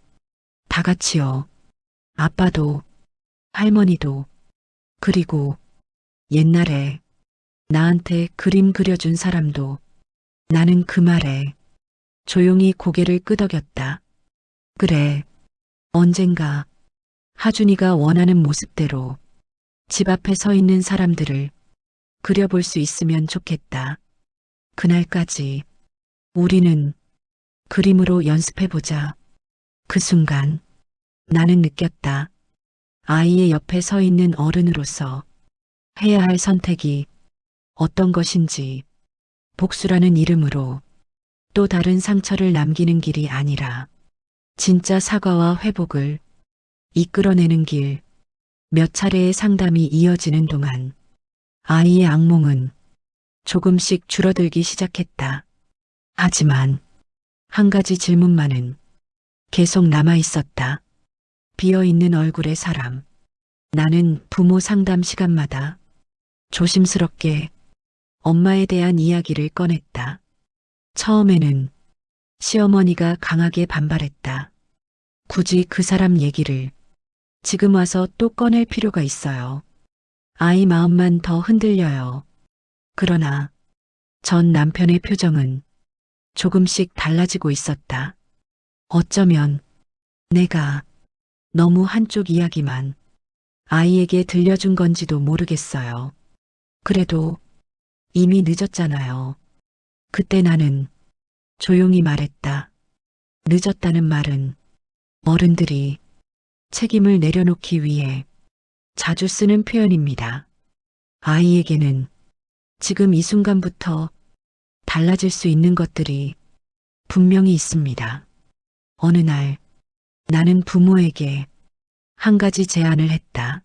같이요. 아빠도, 할머니도, 그리고 옛날에 나한테 그림 그려준 사람도. 나는 그 말에 조용히 고개를 끄덕였다. 그래, 언젠가 하준이가 원하는 모습대로 집 앞에 서 있는 사람들을 그려볼 수 있으면 좋겠다. 그날까지 우리는 그림으로 연습해보자. 그 순간 나는 느꼈다. 아이의 옆에 서 있는 어른으로서 해야 할 선택이 어떤 것인지. 복수라는 이름으로 또 다른 상처를 남기는 길이 아니라 진짜 사과와 회복을 이끌어내는 길. 몇 차례의 상담이 이어지는 동안 아이의 악몽은 조금씩 줄어들기 시작했다. 하지만 한 가지 질문만은 계속 남아 있었다. 비어있는 얼굴의 사람. 나는 부모 상담 시간마다 조심스럽게 엄마에 대한 이야기를 꺼냈다. 처음에는 시어머니가 강하게 반발했다. 굳이 그 사람 얘기를 지금 와서 또 꺼낼 필요가 있어요. 아이 마음만 더 흔들려요. 그러나 전 남편의 표정은 조금씩 달라지고 있었다. 어쩌면 내가 너무 한쪽 이야기만 아이에게 들려준 건지도 모르겠어요. 그래도 이미 늦었잖아요. 그때 나는 조용히 말했다. 늦었다는 말은 어른들이 책임을 내려놓기 위해 자주 쓰는 표현입니다. 아이에게는 지금 이 순간부터 달라질 수 있는 것들이 분명히 있습니다. 어느 날 나는 부모에게 한 가지 제안을 했다.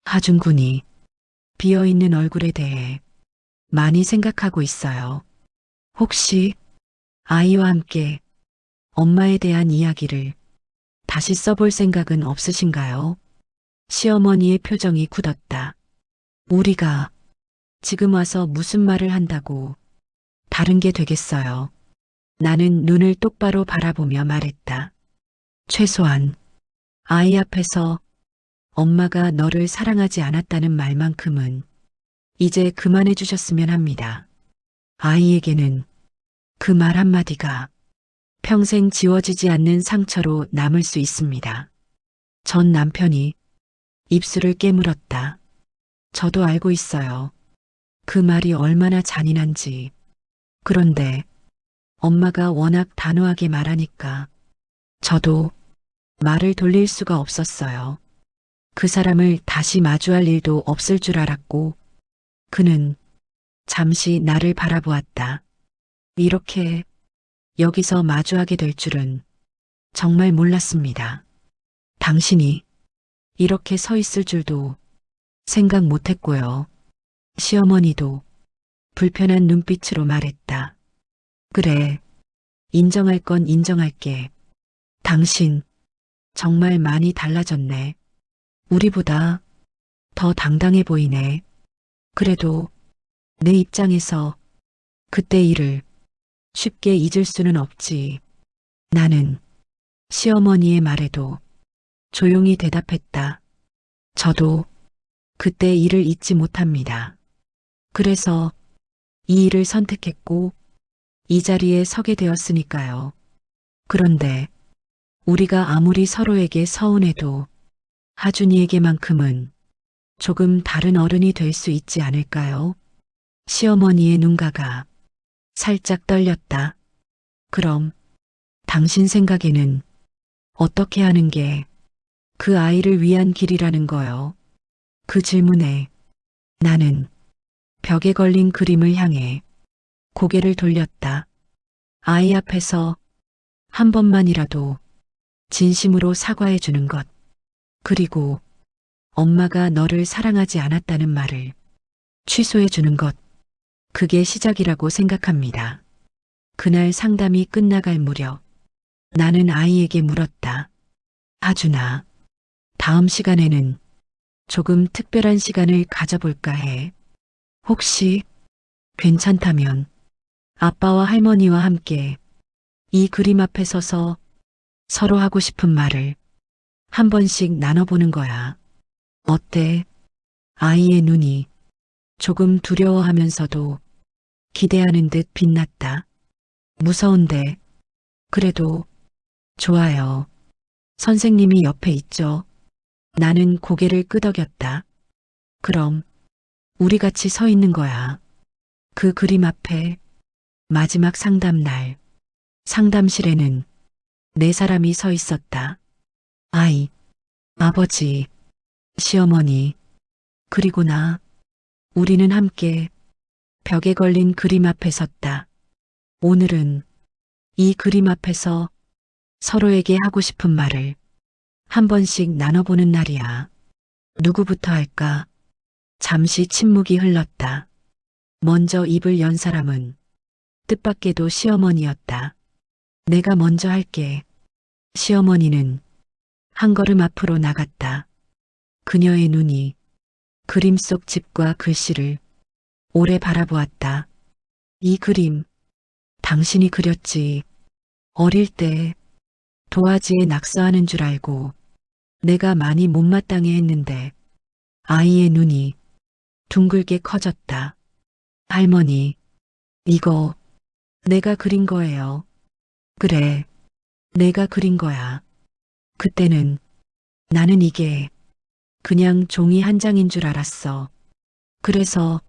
하준 군이 비어있는 얼굴에 대해 많이 생각하고 있어요. 혹시 아이와 함께 엄마에 대한 이야기를 다시 써볼 생각은 없으신가요? 시어머니의 표정이 굳었다. 우리가 지금 와서 무슨 말을 한다고 다른 게 되겠어요. 나는 눈을 똑바로 바라보며 말했다. 최소한 아이 앞에서 엄마가 너를 사랑하지 않았다는 말만큼은 이제 그만해 주셨으면 합니다. 아이에게는 그 말 한마디가 평생 지워지지 않는 상처로 남을 수 있습니다. 전 남편이 입술을 깨물었다. 저도 알고 있어요. 그 말이 얼마나 잔인한지. 그런데 엄마가 워낙 단호하게 말하니까 저도 말을 돌릴 수가 없었어요. 그 사람을 다시 마주할 일도 없을 줄 알았고 그는 잠시 나를 바라보았다. 이렇게 여기서 마주하게 될 줄은 정말 몰랐습니다. 당신이 이렇게 서 있을 줄도 생각 못했고요. 시어머니도 불편한 눈빛으로 말했다. 그래, 인정할 건 인정할게. 당신 정말 많이 달라졌네. 우리보다 더 당당해 보이네. 그래도 내 입장에서 그때 일을 쉽게 잊을 수는 없지. 나는 시어머니의 말에도 조용히 대답했다. 저도 그때 일을 잊지 못합니다. 그래서 이 일을 선택했고 이 자리에 서게 되었으니까요. 그런데 우리가 아무리 서로에게 서운해도 하준이에게만큼은 조금 다른 어른이 될 수 있지 않을까요? 시어머니의 눈가가 살짝 떨렸다. 그럼 당신 생각에는 어떻게 하는 게 그 아이를 위한 길이라는 거요? 그 질문에 나는 벽에 걸린 그림을 향해 고개를 돌렸다. 아이 앞에서 한 번만이라도 진심으로 사과해 주는 것. 그리고 엄마가 너를 사랑하지 않았다는 말을 취소해 주는 것. 그게 시작이라고 생각합니다. 그날 상담이 끝나갈 무렵 나는 아이에게 물었다. 하준아, 다음 시간에는 조금 특별한 시간을 가져볼까 해. 혹시 괜찮다면 아빠와 할머니와 함께 이 그림 앞에 서서 서로 하고 싶은 말을 한 번씩 나눠보는 거야. 어때? 아이의 눈이 조금 두려워하면서도 기대하는 듯 빛났다. 무서운데 그래도 좋아요. 선생님이 옆에 있죠. 나는 고개를 끄덕였다. 그럼 우리 같이 서 있는 거야. 그 그림 앞에 마지막 상담 날 상담실에는 네 사람이 서 있었다. 아이, 아버지, 시어머니, 그리고 나. 우리는 함께 벽에 걸린 그림 앞에 섰다. 오늘은 이 그림 앞에서 서로에게 하고 싶은 말을 한 번씩 나눠보는 날이야. 누구부터 할까? 잠시 침묵이 흘렀다. 먼저 입을 연 사람은 뜻밖에도 시어머니였다. 내가 먼저 할게. 시어머니는 한 걸음 앞으로 나갔다. 그녀의 눈이 그림 속 집과 글씨를 오래 바라보았다. 이 그림, 당신이 그렸지. 어릴 때 도화지에 낙서하는 줄 알고 내가 많이 못마땅해 했는데 아이의 눈이 둥글게 커졌다. 할머니, 이거 내가 그린 거예요. 그래, 내가 그린 거야. 그때는 나는 이게 그냥 종이 한 장인 줄 알았어. 그래서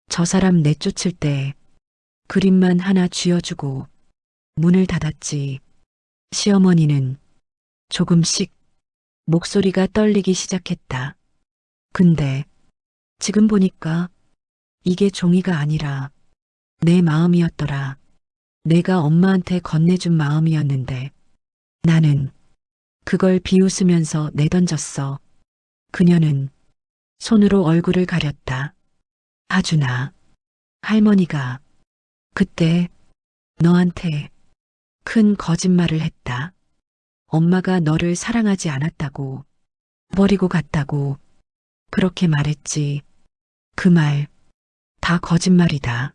저 사람 내쫓을 때 그림만 하나 쥐어주고 문을 닫았지. 시어머니는 조금씩 목소리가 떨리기 시작했다. 근데 지금 보니까 이게 종이가 아니라 내 마음이었더라. 내가 엄마한테 건네준 마음이었는데 나는 그걸 비웃으면서 내던졌어. 그녀는 손으로 얼굴을 가렸다. 하준아, 할머니가 그때 너한테 큰 거짓말을 했다. 엄마가 너를 사랑하지 않았다고, 버리고 갔다고 그렇게 말했지. 그 말 다 거짓말이다.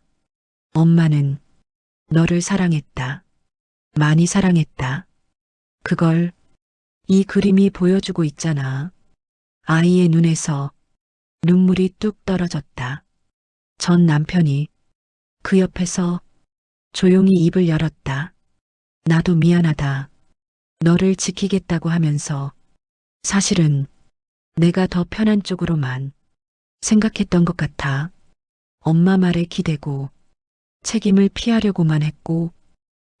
엄마는 너를 사랑했다. 많이 사랑했다. 그걸 이 그림이 보여주고 있잖아. 아이의 눈에서 눈물이 뚝 떨어졌다. 전 남편이 그 옆에서 조용히 입을 열었다. 나도 미안하다. 너를 지키겠다고 하면서 사실은 내가 더 편한 쪽으로만 생각했던 것 같아. 엄마 말에 기대고 책임을 피하려고만 했고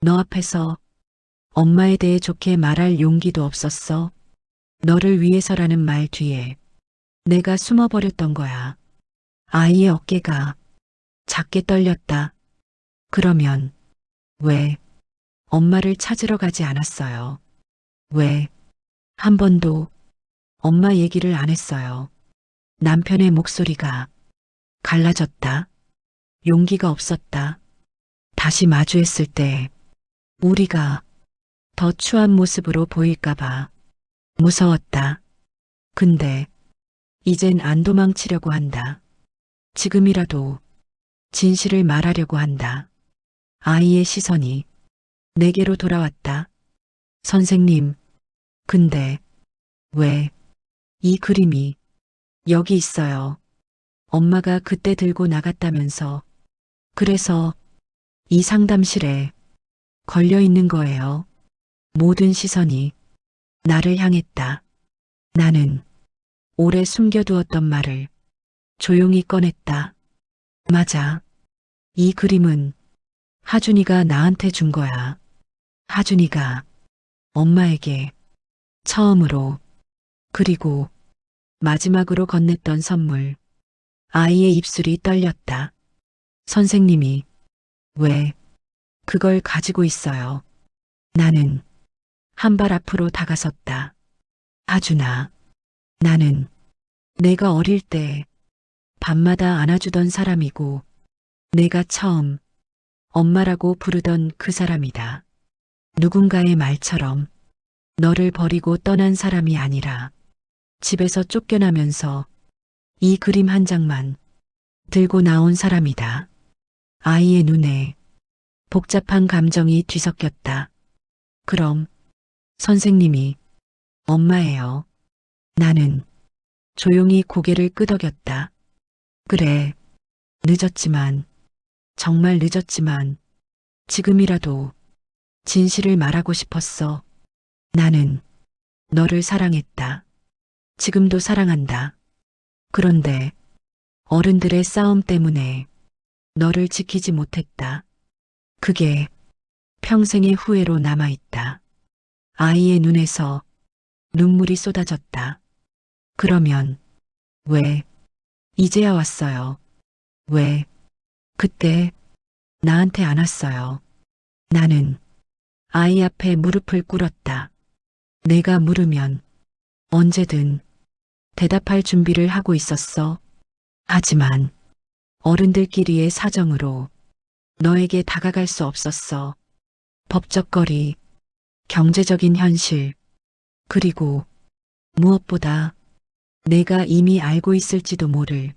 너 앞에서 엄마에 대해 좋게 말할 용기도 없었어. 너를 위해서라는 말 뒤에 내가 숨어버렸던 거야. 아이의 어깨가 작게 떨렸다. 그러면 왜 엄마를 찾으러 가지 않았어요? 왜 한 번도 엄마 얘기를 안 했어요? 남편의 목소리가 갈라졌다. 용기가 없었다. 다시 마주했을 때 우리가 더 추한 모습으로 보일까봐 무서웠다. 근데 이젠 안 도망치려고 한다. 지금이라도 진실을 말하려고 한다. 아이의 시선이 내게로 돌아왔다. 선생님, 근데 왜 이 그림이 여기 있어요? 엄마가 그때 들고 나갔다면서 그래서 이 상담실에 걸려 있는 거예요. 모든 시선이 나를 향했다. 나는 오래 숨겨두었던 말을 조용히 꺼냈다. 맞아. 이 그림은 하준이가 나한테 준 거야. 하준이가 엄마에게 처음으로 그리고 마지막으로 건넸던 선물. 아이의 입술이 떨렸다. 선생님이 왜 그걸 가지고 있어요? 나는 한 발 앞으로 다가섰다. 하준아, 나는 내가 어릴 때 밤마다 안아주던 사람이고 내가 처음 엄마라고 부르던 그 사람이다. 누군가의 말처럼 너를 버리고 떠난 사람이 아니라 집에서 쫓겨나면서 이 그림 한 장만 들고 나온 사람이다. 아이의 눈에 복잡한 감정이 뒤섞였다. 그럼 선생님이 엄마예요. 나는 조용히 고개를 끄덕였다. 그래, 늦었지만, 정말 늦었지만, 지금이라도 진실을 말하고 싶었어. 나는 너를 사랑했다. 지금도 사랑한다. 그런데 어른들의 싸움 때문에 너를 지키지 못했다. 그게 평생의 후회로 남아있다. 아이의 눈에서 눈물이 쏟아졌다. 그러면 왜 이제야 왔어요? 왜 그때 나한테 안 왔어요? 나는 아이 앞에 무릎을 꿇었다. 내가 물으면 언제든 대답할 준비를 하고 있었어. 하지만 어른들끼리의 사정으로 너에게 다가갈 수 없었어. 법적 거리, 경제적인 현실, 그리고 무엇보다 내가 이미 알고 있을지도 모를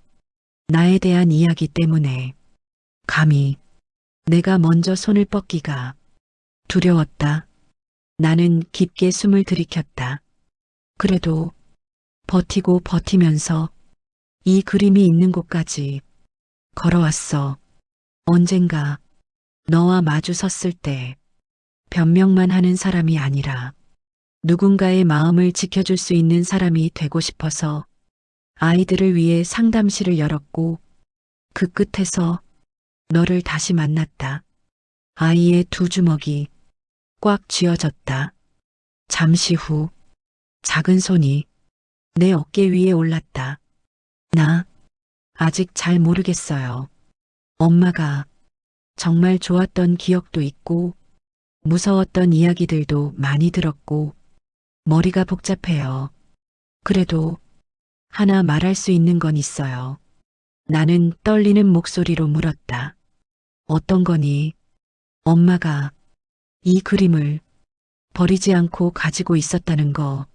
나에 대한 이야기 때문에 감히 내가 먼저 손을 뻗기가 두려웠다. 나는 깊게 숨을 들이켰다. 그래도 버티고 버티면서 이 그림이 있는 곳까지 걸어왔어. 언젠가 너와 마주 섰을 때 변명만 하는 사람이 아니라 누군가의 마음을 지켜줄 수 있는 사람이 되고 싶어서 아이들을 위해 상담실을 열었고 그 끝에서 너를 다시 만났다. 아이의 두 주먹이 꽉 쥐어졌다. 잠시 후 작은 손이 내 어깨 위에 올랐다. 나 아직 잘 모르겠어요. 엄마가 정말 좋았던 기억도 있고 무서웠던 이야기들도 많이 들었고 머리가 복잡해요. 그래도 하나 말할 수 있는 건 있어요. 나는 떨리는 목소리로 물었다. 어떤 거니? 엄마가 이 그림을 버리지 않고 가지고 있었다는 거.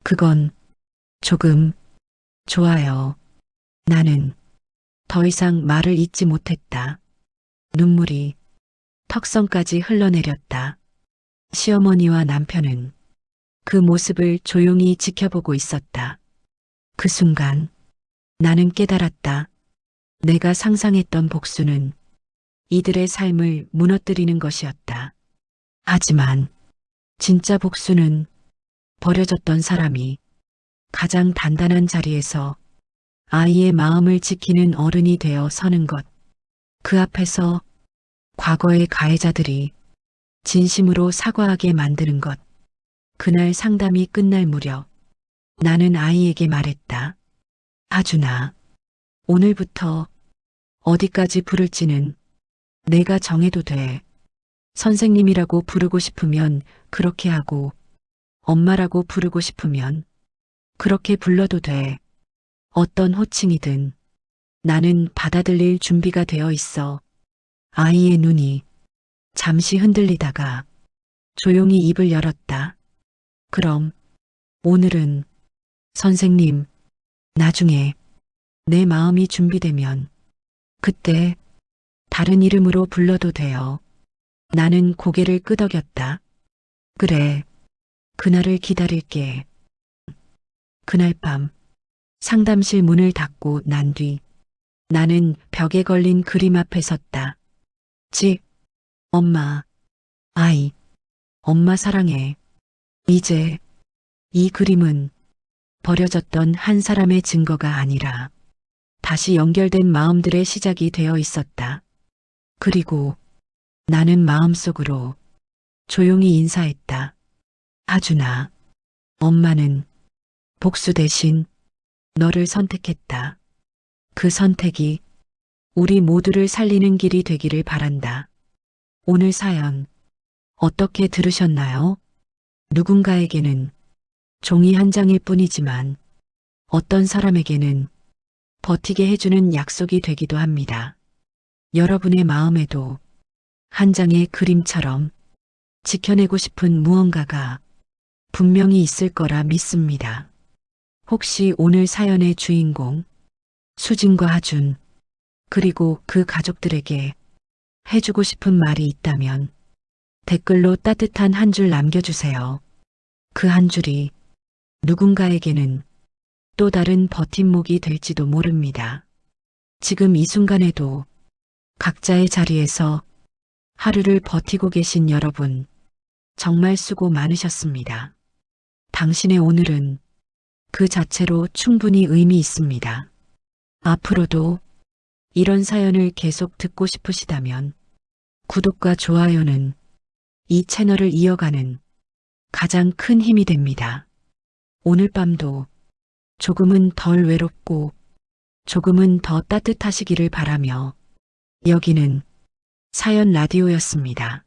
그건 조금 좋아요. 나는 더 이상 말을 잇지 못했다. 눈물이 턱선까지 흘러내렸다. 시어머니와 남편은 그 모습을 조용히 지켜보고 있었다. 그 순간 나는 깨달았다. 내가 상상했던 복수는 이들의 삶을 무너뜨리는 것이었다. 하지만 진짜 복수는 버려졌던 사람이 가장 단단한 자리에서 아이의 마음을 지키는 어른이 되어 서는 것. 그 앞에서 과거의 가해자들이 진심으로 사과하게 만드는 것. 그날 상담이 끝날 무렵 나는 아이에게 말했다. 하준아, 오늘부터 어디까지 부를지는 내가 정해도 돼. 선생님이라고 부르고 싶으면 그렇게 하고 엄마라고 부르고 싶으면 그렇게 불러도 돼. 어떤 호칭이든 나는 받아들일 준비가 되어 있어. 아이의 눈이 잠시 흔들리다가 조용히 입을 열었다. 그럼 오늘은 선생님, 나중에 내 마음이 준비되면 그때 다른 이름으로 불러도 돼요. 나는 고개를 끄덕였다. 그래, 그날을 기다릴게. 그날 밤 상담실 문을 닫고 난 뒤 나는 벽에 걸린 그림 앞에 섰다. 집, 엄마, 아이, 엄마 사랑해. 이제 이 그림은 버려졌던 한 사람의 증거가 아니라 다시 연결된 마음들의 시작이 되어 있었다. 그리고 나는 마음속으로 조용히 인사했다. 하준아, 엄마는 복수 대신 너를 선택했다. 그 선택이 우리 모두를 살리는 길이 되기를 바란다. 오늘 사연 어떻게 들으셨나요? 누군가에게는 종이 한 장일 뿐이지만 어떤 사람에게는 버티게 해주는 약속이 되기도 합니다. 여러분의 마음에도 한 장의 그림처럼 지켜내고 싶은 무언가가 분명히 있을 거라 믿습니다. 혹시 오늘 사연의 주인공 수진과 하준 그리고 그 가족들에게 해주고 싶은 말이 있다면 댓글로 따뜻한 한 줄 남겨주세요. 그 한 줄이 누군가에게는 또 다른 버팀목이 될지도 모릅니다. 지금 이 순간에도 각자의 자리에서 하루를 버티고 계신 여러분, 정말 수고 많으셨습니다. 당신의 오늘은 그 자체로 충분히 의미 있습니다. 앞으로도 이런 사연을 계속 듣고 싶으시다면 구독과 좋아요는 이 채널을 이어가는 가장 큰 힘이 됩니다. 오늘 밤도 조금은 덜 외롭고 조금은 더 따뜻하시기를 바라며 여기는 사연 라디오였습니다.